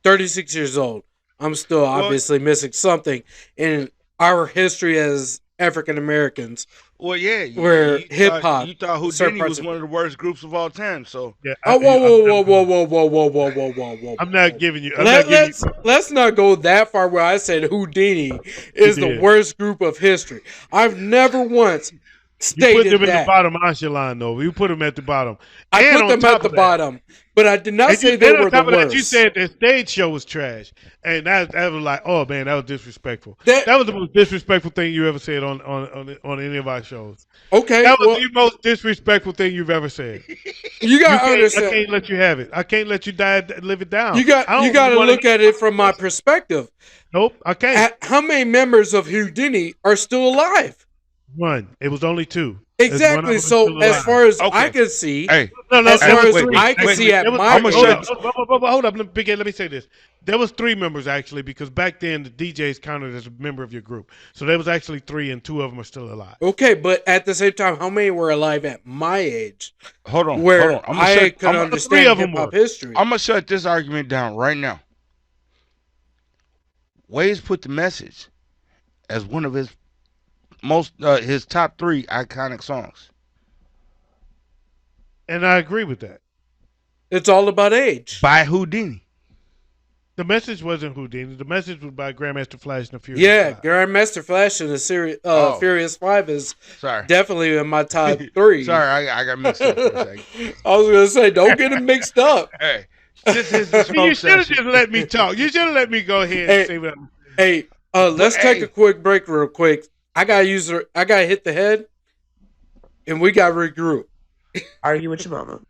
36 years old, I'm still obviously missing something, and our history as African Americans, Well, yeah, where hip hop, you thought certain Houdini parts was of one of the worst groups of all time. So Yeah, oh, whoa, whoa, whoa, whoa, whoa, whoa, whoa, whoa, whoa, whoa, I'm whoa. not giving you. I'm not giving you. Let's not go that far where I said Houdini is the did. worst group of history. I've never once You put stated them in the that. bottom echelon, though. You put them at the bottom. I And put on them top at the of that, bottom, but I did not say and they on were the top of that, you worst. said the stage show was trash, and that was like, oh man, that was disrespectful. That That was the most disrespectful thing you ever said on any of our shows. okay? That was Well, the most disrespectful thing you've ever said. you got to I understand. can't let you have it. I can't let you live it down. You got I you don't got to wanna look hear at it from my perspective. Nope, I can't. How many members of Houdini are still alive? One. It was only two. There's one of Exactly. them So still as alive. far as Okay. I can see, hey, No, as there far was as three. I can see at There was- my I'ma hold shut- age, up, hold up. Let me say this. There was three members actually, because back then the DJs counted as a member of your group. So there was actually three, and two of them are still alive. okay, but at the same time, how many were alive at my age, hold on, where hold on. I could three understand of 'em hip hop were. history? I'm gonna shut this argument down right now. Wayz put the message as one of his his top 3 iconic songs. And I agree with that. It's all about age. By Houdini. The message wasn't Houdini. The message was by Grandmaster Flash and the Furious Yeah, Five. Grandmaster Flash and the Oh. Furious 5 is Sorry. definitely in my top 3. Sorry, I got mixed up for a second. I was gonna say, don't get them mixed up. Hey, this is the smoke You should have session. just let me talk. You should have let me go ahead and say what I'm Hey, let's But, take hey. a quick break real quick. I gotta hit the head, and we gotta regroup. Argue with your mama.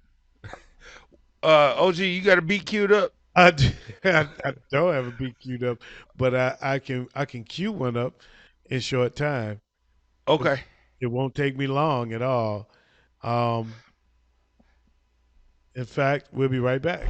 OG, you got a beat queued up? I don't have a beat queued up, but I can cue one up in short time. Okay. It won't take me long at all. In fact, we'll be right back.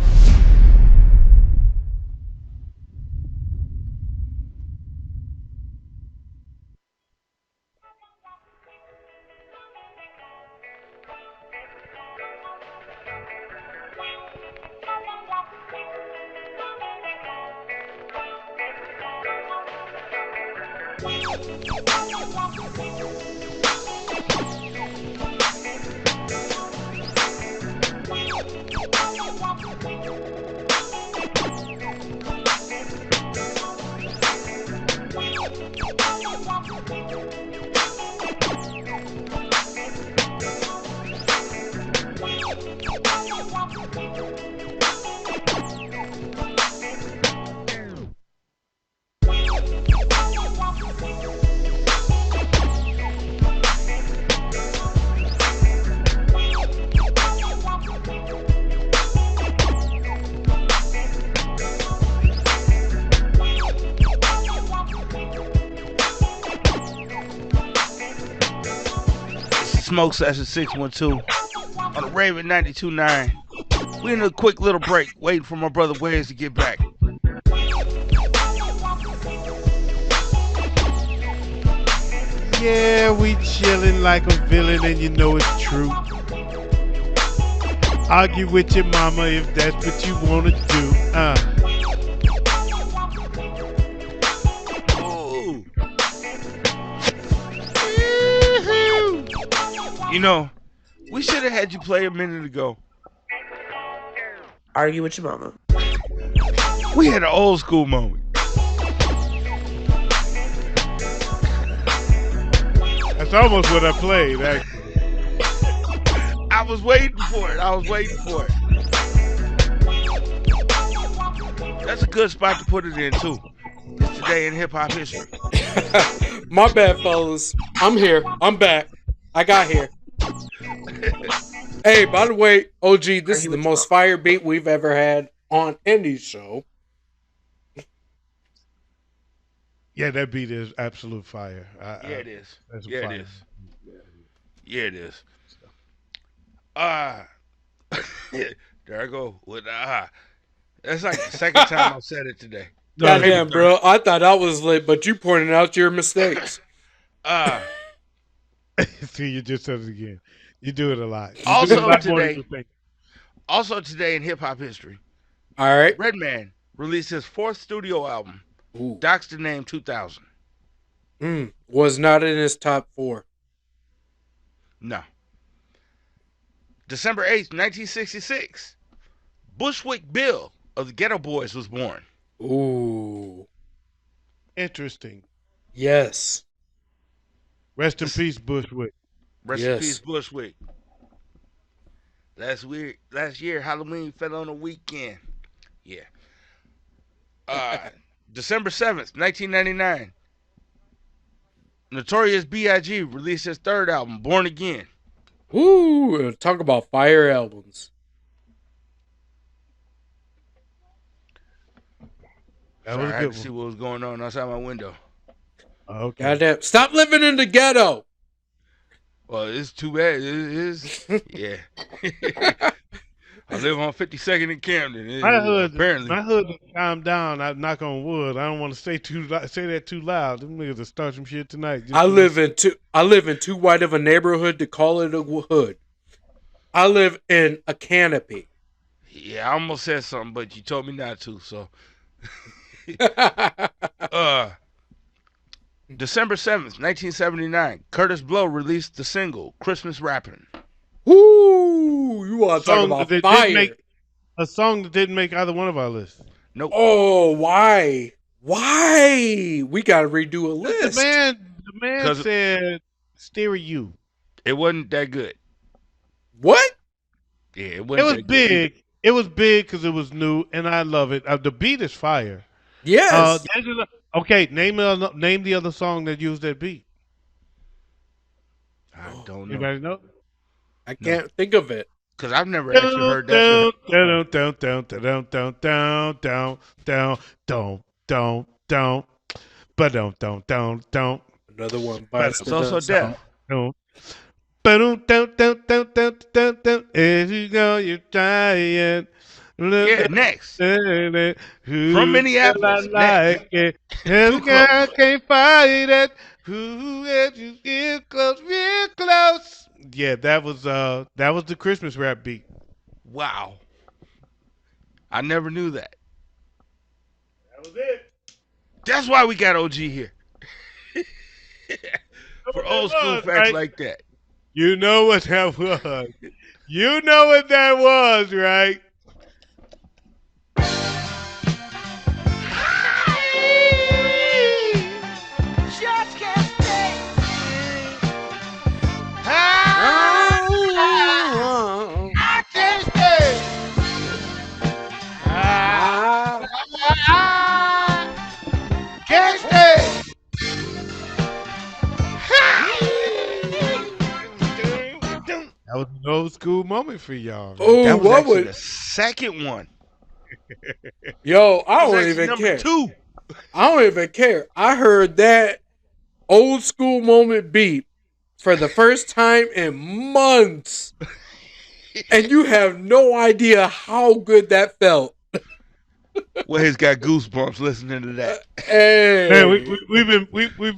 Smoke Session 612 on the Raven 92.9. We in a quick little break, waiting for my brother Wayz to get back. Yeah, we chilling like a villain, and you know it's true. Argue with your mama if that's what you want to do. Ooh. You know, we should have had you play a minute ago. Argue with your mama. We had an old school moment. That's almost what I played, actually. I was waiting for it. That's a good spot to put it in, too. It's today in hip hop history. My bad, fellas. I'm here. I'm back. I got here. Hey, by the way, OG, this is the most fire beat we've ever had on any show. Yeah, that beat is absolute fire. Yeah, it is. That's Yeah, fire. it is. Yeah, it is. There I go with That's like the second time I've said it today. Goddamn, bro. I thought I was lit, but you pointed out your mistakes. See, you just said it again. You do it a lot. You Also do it a lot more than today- you think. Also today in hip hop history, All right. Redman released his 4th studio album, Ooh. Doc's the Name 2000. Was not in his top 4. No. December 8th, 1966, Bushwick Bill of the Ghetto Boys was born. Ooh. Interesting. Yes. Rest in This- peace, Bushwick. Rest in peace, Yes. Bushwick. Last year, Halloween fell on a weekend. Yeah. Uh, December 7th, 1999, Notorious B.I.G. released his third album, Born Again. Ooh. Talk about fire albums. That Sorry, was a I had good to see one. what was going on outside my window. Okay. Goddamn. Stop living in the ghetto. Well, it's too bad. It is. Yeah. I live on 52nd and Camden. Apparently. My hood calmed down. I knock on wood. I don't want to say that too loud. Them niggas will start some shit tonight. I live in too white of a neighborhood to call it a hood. I live in a canopy. Yeah, I almost said something, but you told me not to. So, December 7th, 1979, Curtis Blow released the single "Christmas Rappin'." Woo! You want to talk about fire? A song that didn't make either one of our lists. Nope. Oh, why? Why? We got to redo a list. The man 'Cause- said, "Stereo you." It wasn't that good. What? Yeah, it It wasn't was that good. big. It was big because it was new, and I love it. The beat is fire. Yes. Okay, name the other song that used that beat. I don't know. Anybody know? I can't think of it. Because I've never actually heard that. Another one bites It's the also dust. deaf. As you go, you're trying. Yeah, next. From Minneapolis, like it. Too I close. can't fight it. Who let you get close, real close? Yeah, that was the Christmas rap beat. Wow. I never knew that. That was it. That's why we got OG here. For old school was, facts right? like that. You know what that was. You know what that was, right? Just can't stay. I can't stay. Can't stay. That was an old school moment for y'all. Man. Oh, That was what actually would? the second one. Yo, I That was don't actually even number care. 2. I don't even care. I heard that old school moment beat for the first time in months. And you have no idea how good that felt. Well, he's got goosebumps listening to that. Hey. Man,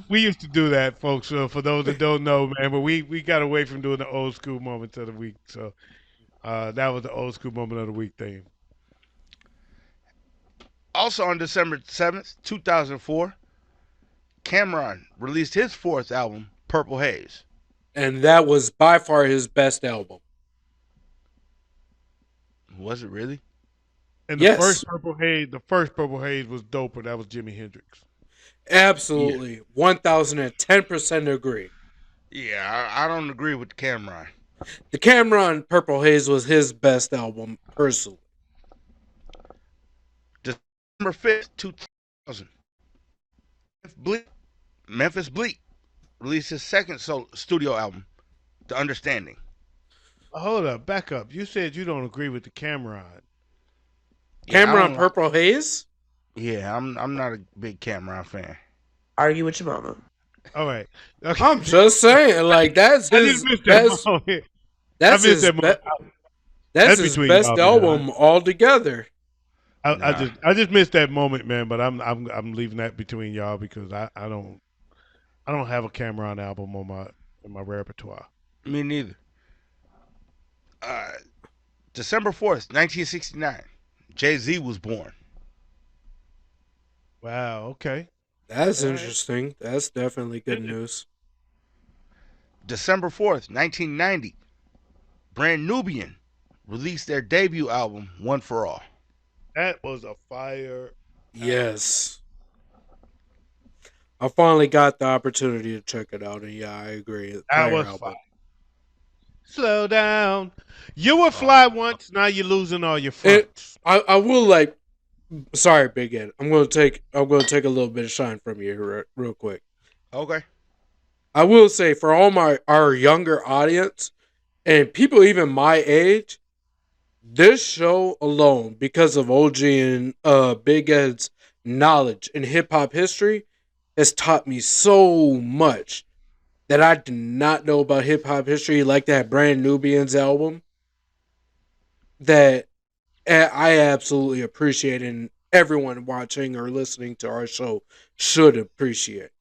we used to do that, folks. For those that don't know, man, but we got away from doing the old school moments of the week. So that was the old school moment of the week thing. Also on December 7th, 2004, Cameron released his 4th album, Purple Haze. And that was by far his best album. Was it really? And Yes. the first Purple Haze was dope, but that was Jimi Hendrix. Absolutely. 1010% agree. Yeah, I don't agree with Cameron. The Cameron Purple Haze was his best album, personally. December 5th, 2000, Memphis Bleak released his second studio album, The Understanding. Hold up, back up. You said you don't agree with the Cameron. Yeah, I Cameron don't- Purple Haze? Yeah, I'm not a big Cameron fan. Argue with your mama. All right. Okay. I'm just saying, like, that's I his just missed that best. moment. That's I missed his that moment. That's That's his between best y'all, man. album altogether. I just missed that moment, man. But I'm leaving that between y'all because I don't have a Cameron album in my repertoire. Me neither. December 4th, 1969, Jay-Z was born. Wow. Okay. That's All right. interesting. That's definitely good It is. news. December 4th, 1990, Brand Nubian released their debut album, One for All. That was a fire album. Yes. I finally got the opportunity to check it out, and yeah, I agree. That Fire was fire. album. Slow down. You were Oh, fly once, now you're losing all your It. fronts. I will like. Sorry, Big Ed. I'm gonna take a little bit of shine from you real quick. okay. I will say for all our younger audience and people even my age, this show alone, because of OG and Big Ed's knowledge in hip hop history, has taught me so much that I did not know about hip hop history, like that Brand Nubians album, that I absolutely appreciate, and everyone watching or listening to our show should appreciate.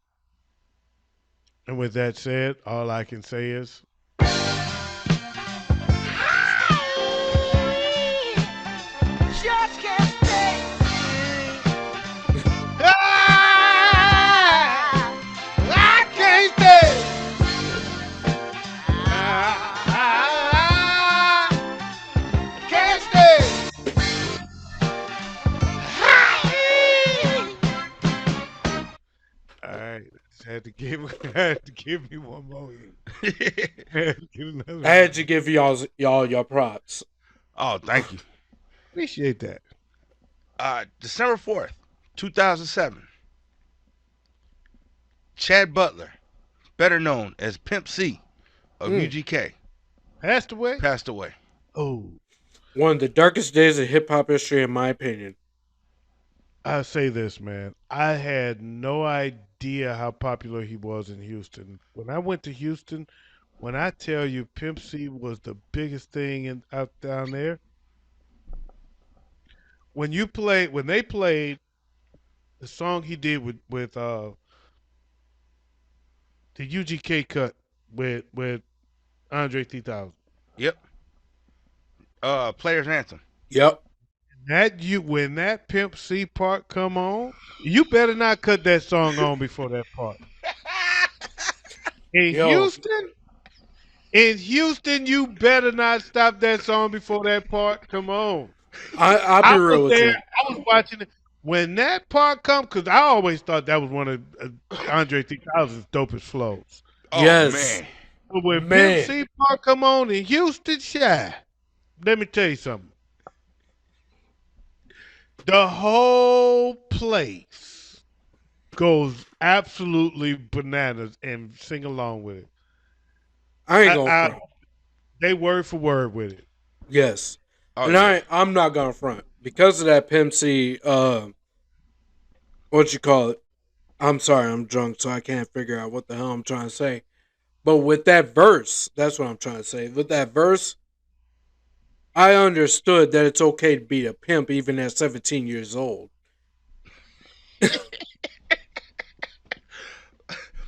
And with that said, all I can say is Just can't stay. I can't stay. Can't stay. all right. Just had to give had to give me one more. Had to get another I had one. to give y'all your props. Oh, thank you. Appreciate that. December 4th, 2007, Chad Butler, better known as Pimp C of Mm. UGK, Passed away. passed away. Oh, One of the darkest days of hip hop history, in my opinion. I say this, man. I had no idea how popular he was in Houston. When I went to Houston, when I tell you Pimp C was the biggest thing out down there, when they played the song he did with the UGK cut with Andre 3000. Yep. Players Anthem. Yep. When that Pimp C part come on, you better not cut that song on before that part. In Yo, Houston, In Houston, you better not stop that song before that part come on. I'll be I real was with there. you. I was watching it when that part come because I always thought that was one of Andre 3000's dopest flows. Oh Yes, man. But when Pimp man. C part come on in Houston, shy. Let me tell you something. The whole place goes absolutely bananas and sing along with it. I ain't I, gonna I front. they word for word with it. Yes, Oh and yeah. I'm not gonna front because of that Pimp C. What you call it? I'm sorry, I'm drunk, so I can't figure out what the hell I'm trying to say. But with that verse, that's what I'm trying to say. With that verse, I understood that it's okay to be a pimp even at 17 years old.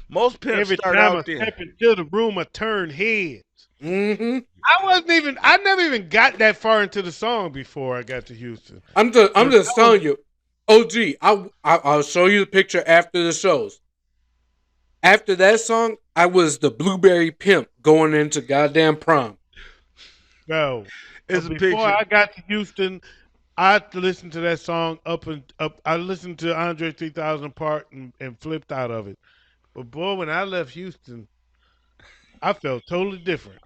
Most pimps Every start time I out there. step into the room, I turn heads. Mm-hmm. I never even got that far into the song before I got to Houston. I'm But just that was, telling you. OG, I'll show you the picture after the shows. After that song, I was the blueberry pimp going into goddamn prom. bro. It's a Before picture. I got to Houston, I listened to that song up and up. I listened to Andre 3000 part and flipped out of it. But boy, when I left Houston, I felt totally different.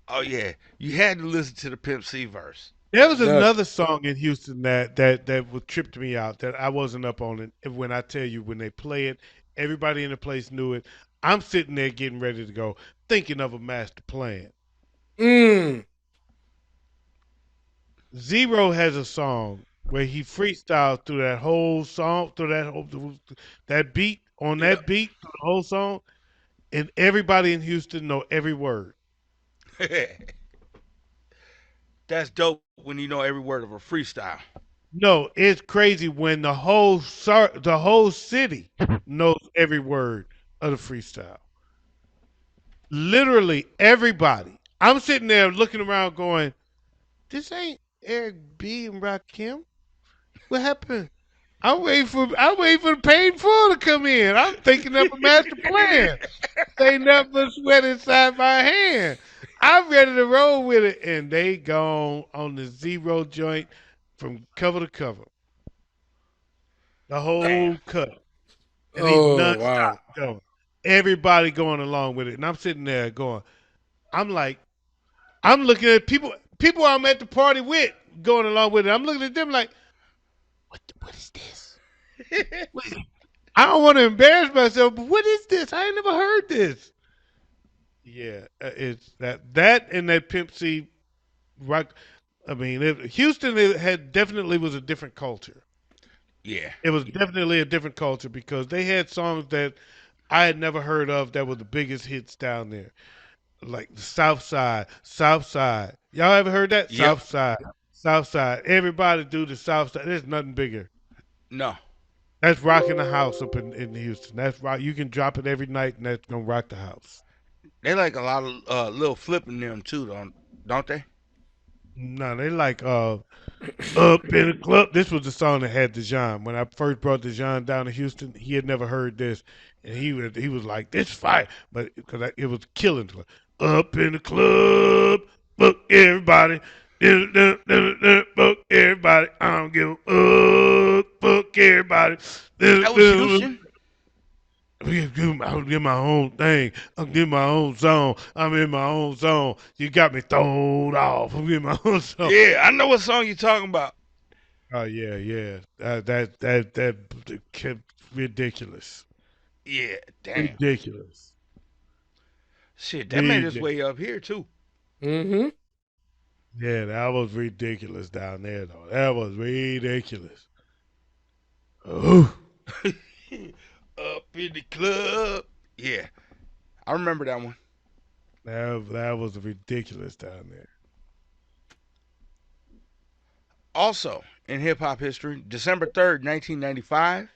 Oh yeah. You had to listen to the Pimp C verse. There was That another song in Houston that would tripped me out that I wasn't up on it. And when I tell you when they play it, everybody in the place knew it. I'm sitting there getting ready to go, thinking of a master plan. mm, Zero has a song where he freestyles through that whole song, through that beat on Yep. that beat, through the whole song, and everybody in Houston know every word. That's dope when you know every word of a freestyle. No, it's crazy when the whole city knows every word of the freestyle. Literally everybody. I'm sitting there looking around, going, "This ain't Eric B and Rakim. What happened? I'm waiting for the paid full to come in. I'm thinking up a master plan. They never sweat inside my hand. I'm ready to roll with it, and they gone on the zero joint from cover to cover, the Damn. whole cut, and he's Oh nonstop wow. going. Everybody going along with it, and I'm sitting there going. I'm like, I'm looking at people I'm at the party with going along with it. I'm looking at them like, what is this? What- I don't want to embarrass myself, but what is this? I ain't never heard this. Yeah, it's that and that Pimp C rock. I mean, Houston had definitely was a different culture. Yeah. It was definitely a different culture because they had songs that I had never heard of that were the biggest hits down there, like the South Side, South Side. Y'all ever heard that? Yep. South Side, South Side. Everybody do the South Side. There's nothing bigger. No. That's rocking the house up in Houston. That's rock. You can drop it every night, and that's gonna rock the house. They like a lot of little flipping them too, don't they? No, they like up in the club. This was the song that had Dejan. When I first brought Dejan down to Houston, he had never heard this, and he was like, "This fire," but because it was killing. Up in the club, fuck everybody. Fuck everybody. I don't give a fuck everybody. That was Houston. I'll get my own thing. I'll get my own zone. I'm in my own zone. You got me thrown off. I'm in my own zone. Yeah, I know what song you're talking about. Oh yeah, yeah. That kept ridiculous. Yeah, damn. Ridiculous. Shit, that made its Ridiculous. way up here too. Mm-hmm. Yeah, that was ridiculous down there though. That was ridiculous. Oh, Up in the club. Yeah, I remember that one. that was ridiculous down there. Also, in hip hop history, December 3rd, 1995,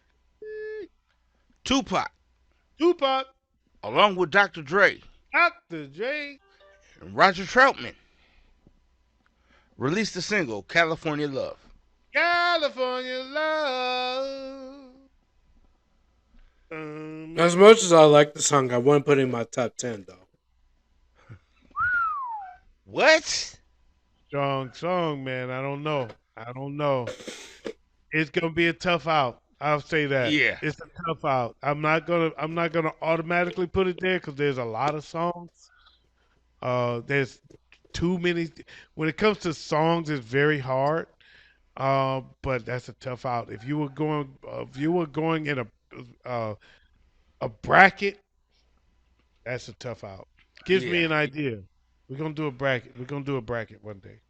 Tupac, Tupac, along with Dr. Dre Dr. J, and Roger Troutman, released the single California Love. California love. As much as I like the song, I wouldn't put it in my top 10 though. What? Strong song, man. I don't know. I don't know. It's gonna be a tough out. I'll say that. Yeah, It's a tough out. I'm not gonna automatically put it there because there's a lot of songs. There's too many. When it comes to songs, it's very hard. But that's a tough out. If you were going in uh, a bracket, that's a tough out. Gives me yeah. an idea. We're gonna do a bracket. We're gonna do a bracket one day.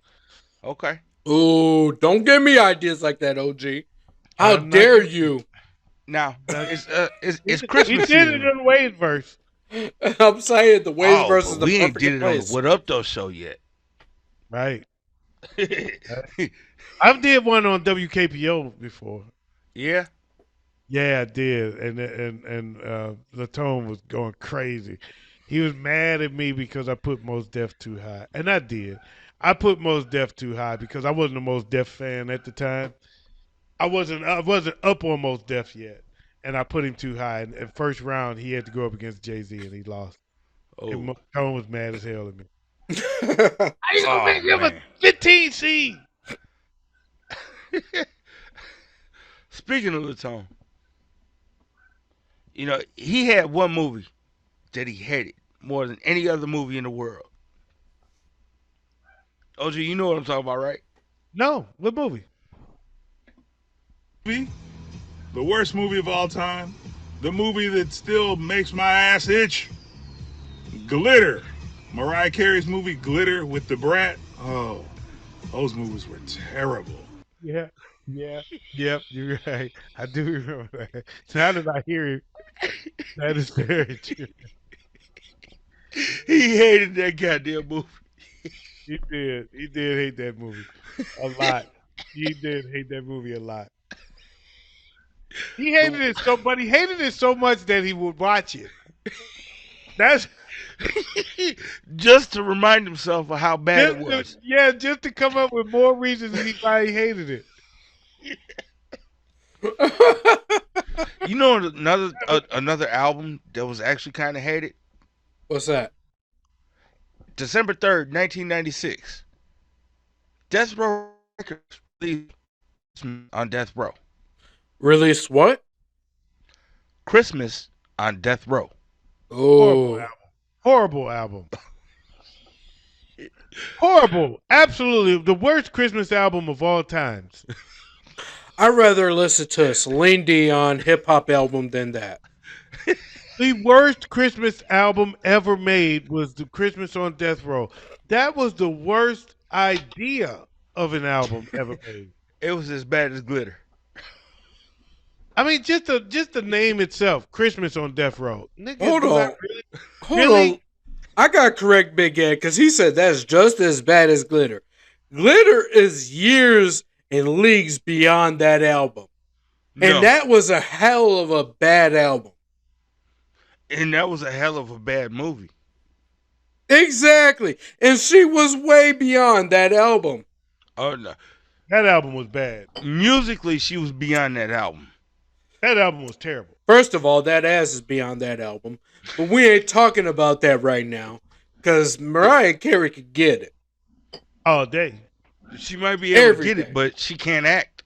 Okay. Ooh, don't give me ideas like that, OG. How I'm not dare giving you. you? Now That, it's he Christmas did it season. in the Way's verse, I'm saying the Wayz Oh, verse is but the we ain't did perfect it on the place. What Up Though show yet. right? I did one on WKPO before. Yeah. Yeah, I did, and the tone was going crazy. He was mad at me because I put Most Def too high, and I did. I put Most Def too high because I wasn't a Most Def fan at the time. I wasn't up on Most Def yet, and I put him too high. And first round, he had to go up against Jay-Z, and he lost. And Oh. Tone was mad as hell at me. That's How you gonna Oh make him a man. 15 seed? Speaking of the tone, he had one movie that he hated more than any other movie in the world. OG, you know what I'm talking about, right? No, what movie? Movie, the worst movie of all time, the movie that still makes my ass itch. Glitter, Mariah Carey's movie Glitter with the Brat. Oh, those movies were terrible. Yeah, yeah, yep. You're right. I do remember that. Now that I hear it, that is very true. He hated that goddamn movie. He did. He did hate that movie a lot. He did hate that movie a lot. He hated it so, but he hated it so much that he would watch it. That's Just to remind himself of how bad it just was. yeah, just to come up with more reasons why he hated it. You know another album that was actually kind of hated. What's that? December 3rd, 1996. Death Row Records released on Death Row. Released what? Christmas on Death Row. Horrible Oh, album. Horrible album. Horrible. Absolutely. The worst Christmas album of all times. I'd rather listen to a Celine Dion hip hop album than that. The worst Christmas album ever made was the Christmas on Death Row. That was the worst idea of an album ever made. It was as bad as Glitter. I mean, just the name itself, Christmas on Death Row. Nigga, Hold on. really? Hold Really? on. I got to correct Big Ed because he said that's just as bad as Glitter. Glitter is years and leagues beyond that album. No. And that was a hell of a bad album. And that was a hell of a bad movie. Exactly. And she was way beyond that album. Oh no. That album was bad. Musically, she was beyond that album. That album was terrible. First of all, that ass is beyond that album. But we ain't talking about that right now. Because Mariah Carey could get it. All day. She might be able to get Everything. it, but she can't act.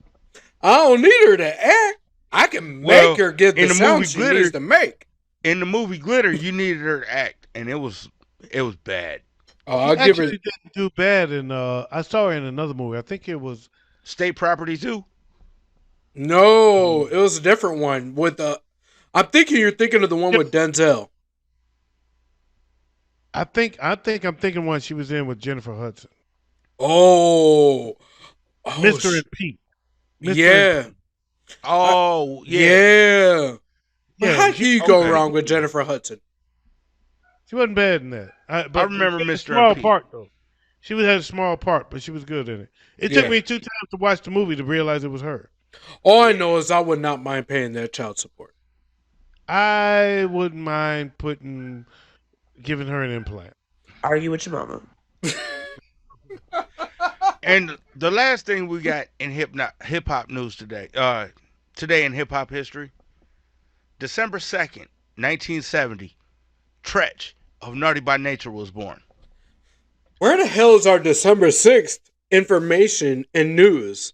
I don't need her to act. I can make Well, her get the in the sound movie she Glitter- needs to make. In the movie Glitter, you needed her to act, and it was bad. Oh, I'll She give her. actually didn't do bad in I saw her in another movie. I think it was State Property too. No, it was a different one with I'm thinking you're thinking of the one with Denzel. I think I'm thinking one she was in with Jennifer Hudson. Oh, Mr. and Pete. Mr. and yeah, Pete. Oh yeah. yeah. But Yeah, how can you go okay. wrong with Jennifer Hudson? She wasn't bad in that. But I remember she had a Mr. small and Pete. part though. She had a small part, but she was good in it. It Yeah. took me 2 times to watch the movie to realize it was her. All I know is I would not mind paying that child support. I wouldn't mind giving her an implant. Argue with your mama. And the last thing we got in hip hop news today, today in hip hop history, December 2nd, 1970, Tretch of Naughty by Nature was born. Where the hell is our December 6th information and news?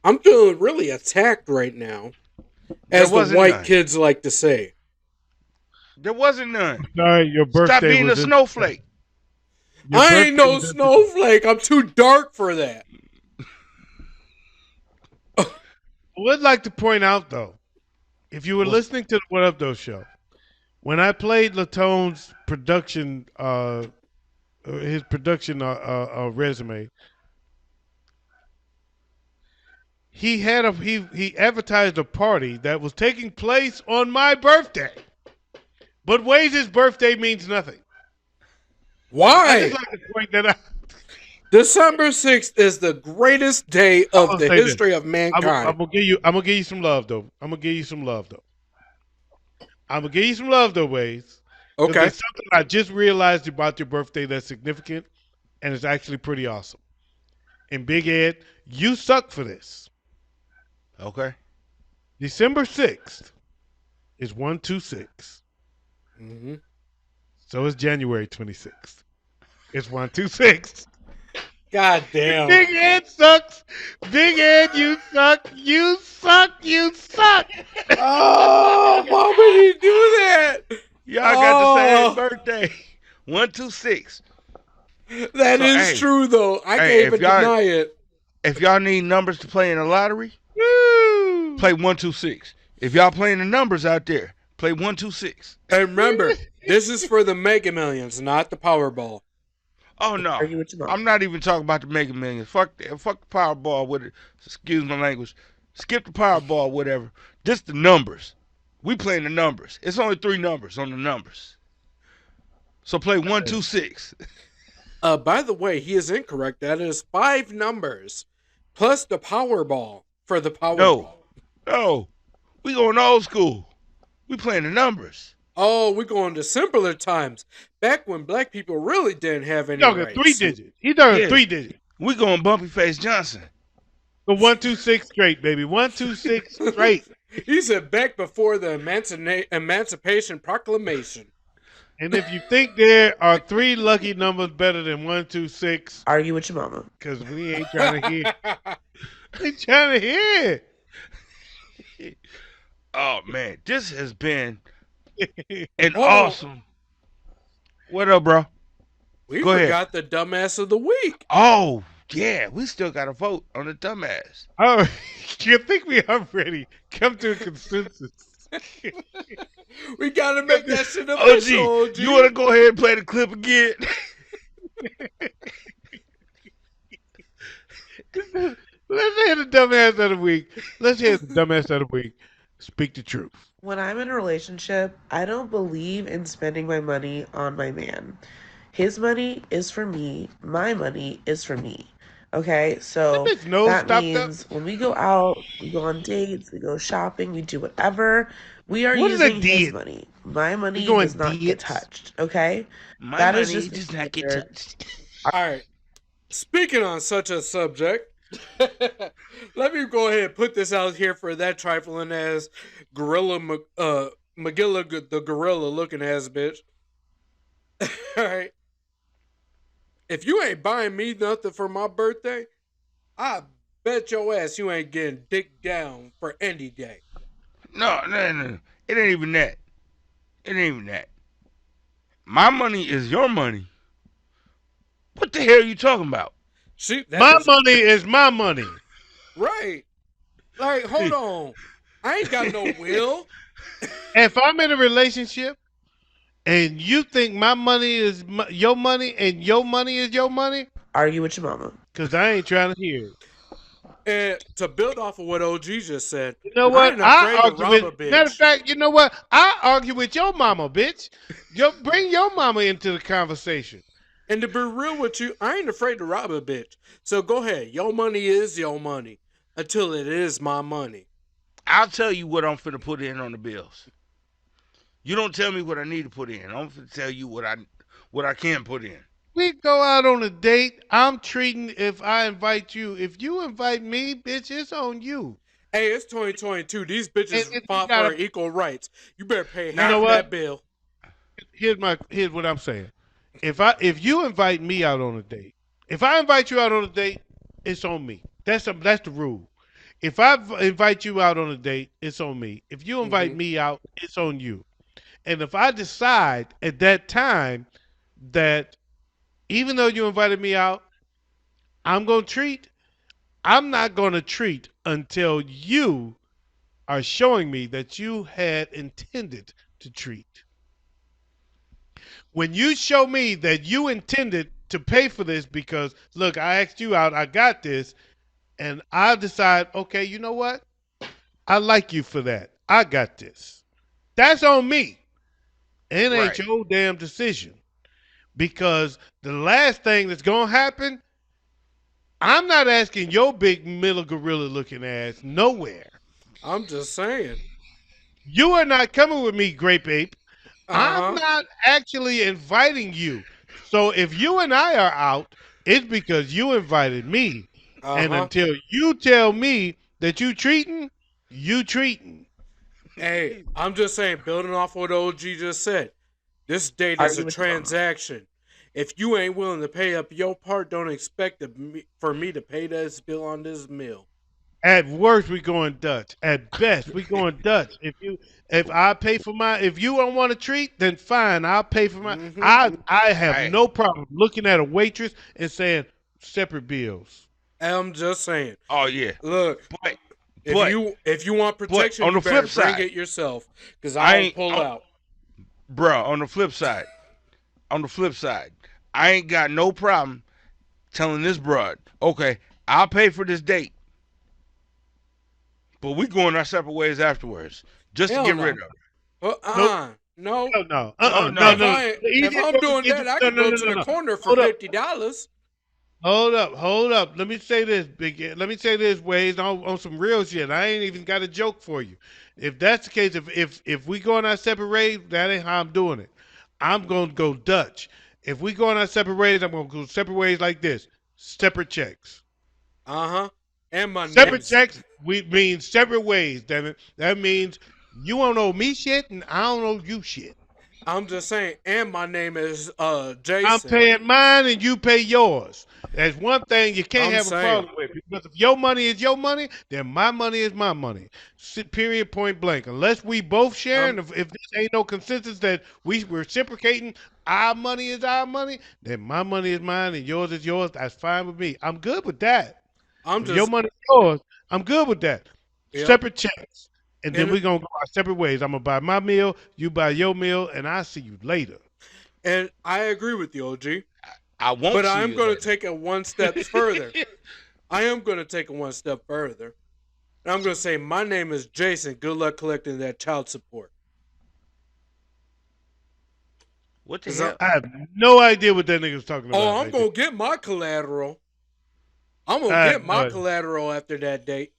I'm feeling really attacked right now, as the wasn't white none. kids like to say. There wasn't none. Sorry, your birthday Stop being a was in- snowflake. your I ain't birthday no was in- snowflake. I'm too dark for that. I would like to point out though, if you were listening to the What Up Though show, when I played Latone's production, his production resume, he had he advertised a party that was taking place on my birthday, but Wayz's birthday means nothing. I Why? just like to point that out. December 6th is the greatest day of gonna the say this. history of mankind. I'm gonna give you some love though. I'm gonna give you some love though. Wayz. 'Cause Okay. there's something I just realized about your birthday that's significant, and it's actually pretty awesome. And Big Ed, you suck for this. Okay. December 6th is 126. hmm So is January 26th. It's 126. God damn. Big Ed sucks. Big Ed, you suck. You suck. You suck. Oh, why would he do that? Y'all got the Oh. same birthday. 126. That So, is hey, true, though. I hey, can't if even y'all- deny it. If y'all need numbers to play in a lottery, Woo. play 126. If y'all playing the numbers out there, play 126. And remember, this is for the Mega Millions, not the Powerball. Oh no. Argue with your mama. I'm not even talking about the Mega Millions. Fuck the Powerball with it. Excuse my language. Skip the Powerball, whatever. Just the numbers. We playing the numbers. It's only 3 numbers on the numbers. So play 126. By the way, he is incorrect. That is 5 numbers plus the Powerball for the Powerball. No. We going old school. We playing the numbers. Oh, we're going to simpler times. Back when black people really didn't have any He's talking rights. 3 digits. He's talking Yeah. 3 digits. We going Bumpy Face Johnson. The 126 straight, baby. 126 straight. He said back before the Emancipation Proclamation. And if you think there are three lucky numbers better than 126, Argue with your mama. because we ain't trying to hear. We ain't trying to hear. Oh man, this has been an Oh, awesome. What up, bro? we Go ahead. forgot the dumbass of the week. Oh yeah, we still got to vote on the dumbass. Oh, you think we already come to a consensus? We gotta make that shit OG, official. OG. you want to go ahead and play the clip again? Let's hear the dumbass of the week. Let's hear the dumbass of the week. Speak the truth. When I'm in a relationship, I don't believe in spending my money on my man. His money is for me. My money is for me. Okay, so That bitch nose that stopped up. means when we go out, we go on dates, we go shopping, we do whatever, we are What is a using his date? money. My money going does not get dates? touched. Okay, My that is money just does not get standard. touched. All right. Speaking on such a subject, let me go ahead and put this out here for that trifling ass Magilla the gorilla looking ass bitch. All right. If you ain't buying me nothing for my birthday, I bet your ass you ain't getting dick down for any day. No, it ain't even that. It ain't even that. My money is your money. What the hell are you talking about? See, My money is my money. right. Like, hold on. I ain't got no will. If I'm in a relationship and you think my money is your money and your money is your money, Argue with your mama. because I ain't trying to hear it. And to build off of what OG just said, You know I what? ain't I afraid to argue rob with. a bitch. Matter of fact, you know what? I argue with your mama, bitch. Bring your mama into the conversation. And to be real with you, I ain't afraid to rob a bitch. So go ahead. Your money is your money until it is my money. I'll tell you what I'm finna put in on the bills. You don't tell me what I need to put in. I'm finna tell you what I can put in. We go out on a date. I'm treating if I invite you. If you invite me, bitch, it's on you. Hey, it's 2022. These bitches And you fought gotta- for equal rights. You better pay You half know of what? that bill. Here's what I'm saying. If you invite me out on a date, if I invite you out on a date, it's on me. That's the rule. If I invite you out on a date, it's on me. If you invite me out, it's on you. And if I decide at that time that even though you invited me out, I'm going to treat, I'm not going to treat until you are showing me that you had intended to treat. When you show me that you intended to pay for this because, look, I asked you out, I got this, and I decide, okay, you know what? I like you for that. I got this. That's on me. It ain't Right. your damn decision. Because the last thing that's going to happen, I'm not asking your big middle gorilla looking ass nowhere. I'm just saying. You are not coming with me, Grape Ape. I'm Uh-huh. not actually inviting you. So if you and I are out, it's because you invited me. And Uh-huh. until you tell me that you treating, you treating. Hey, I'm just saying, building off what OG just said, this date is Argue a with your mama. transaction. If you ain't willing to pay up your part, don't expect for me to pay this bill on this meal. At worst, we going Dutch. At best, we going Dutch. If I pay for my, if you don't want to treat, then fine, I'll pay for my. I have Hey. no problem looking at a waitress and saying separate bills. I'm just saying. Oh yeah. Look, But if you want protection, on you the better flip side, bring it yourself, because I I ain't- will pull out. bro, on the flip side, I ain't got no problem telling this broad, okay, I'll pay for this date, but we going our separate ways afterwards, just Hell to get no. rid of it. No. No. No. If I'm doing that, I can go to the corner for $50. Hold up. Let me say this, Let me say this, Wayz, on some real shit. I ain't even got a joke for you. If that's the case, if we go on our separate ways, that ain't how I'm doing it. I'm gonna go Dutch. If we go on our separate ways, I'm gonna go separate ways like this. Separate checks. Uh-huh. And my Separate name's. checks we mean separate ways, damn it. That means you don't owe me shit and I don't owe you shit. I'm just saying, and my name is I'm Jason. paying mine and you pay yours. That's one thing you can't I'm have a saying. problem with. Because if your money is your money, then my money is my money. Period, point blank. Unless we both sharing, if this ain't no consensus that we reciprocating, our money is our money, then my money is mine and yours is yours. That's fine with me. I'm good with that. I'm If your just. money is yours, I'm good with that. Yep. Separate checks. And then And we're going to go our separate ways. I'm going to buy my meal, you buy your meal, and I'll see you later. and I agree with you, OG. I won't But see I'm you going to later. take it one step further. I am going to take it one step further. And I'm going to say, my name is Jason. Good luck collecting that child support. What the 'Cause hell? I have no idea what that nigga's talking about. I'm right going to get my collateral. I'm going there. to I get have my no idea. collateral after that date.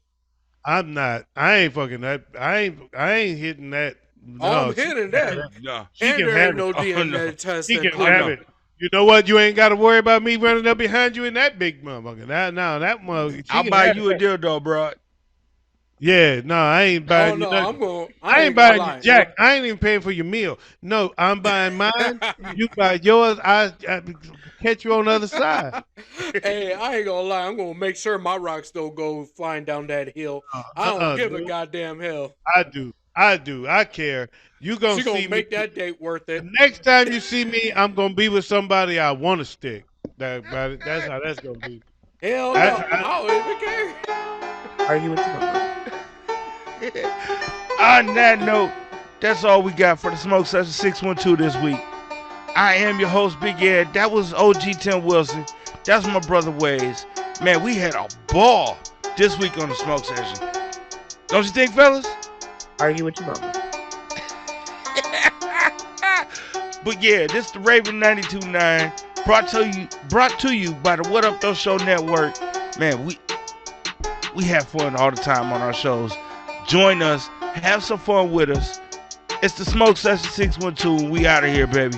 I'm not. I ain't fucking that. I ain't hitting that. Oh, No, I'm hitting that. No. She And can there have ain't no it. DNA test She can included. have it. You know what? You ain't got to worry about me running up behind you in that big motherfucker. That mother. She I'll can buy have you a that. dildo, bro. Yeah, no, I ain't Oh, buying you no, nothing. I I ain't ain't going to buying you lie. jack. I ain't even paying for your meal. No, I'm buying mine. You buy yours. I catch you on the other side. Hey, I ain't gonna lie. I'm gonna make sure my rocks don't go flying down that hill. I don't give a Dude. goddamn hell. I do. I do. I care. You gonna She gonna see me. make that date worth it. The next time you see me, I'm gonna be with somebody I want to stick. That's how that's gonna be. Hell That's no, how, I don't even care. Argue with your mama. On that note, that's all we got for the Smoke Session 612 this week. I am your host, Big Ed. That was OG Tim Wilson. That's my brother Wayz. Man, we had a ball this week on the Smoke Session. Don't you think, fellas? Argue with your mama. But yeah, this the Raven 92.9 brought to you by the What Up Though Show Network. Man, we have fun all the time on our shows. Join us, have some fun with us. It's the Smoke Session 612. We out of here, baby.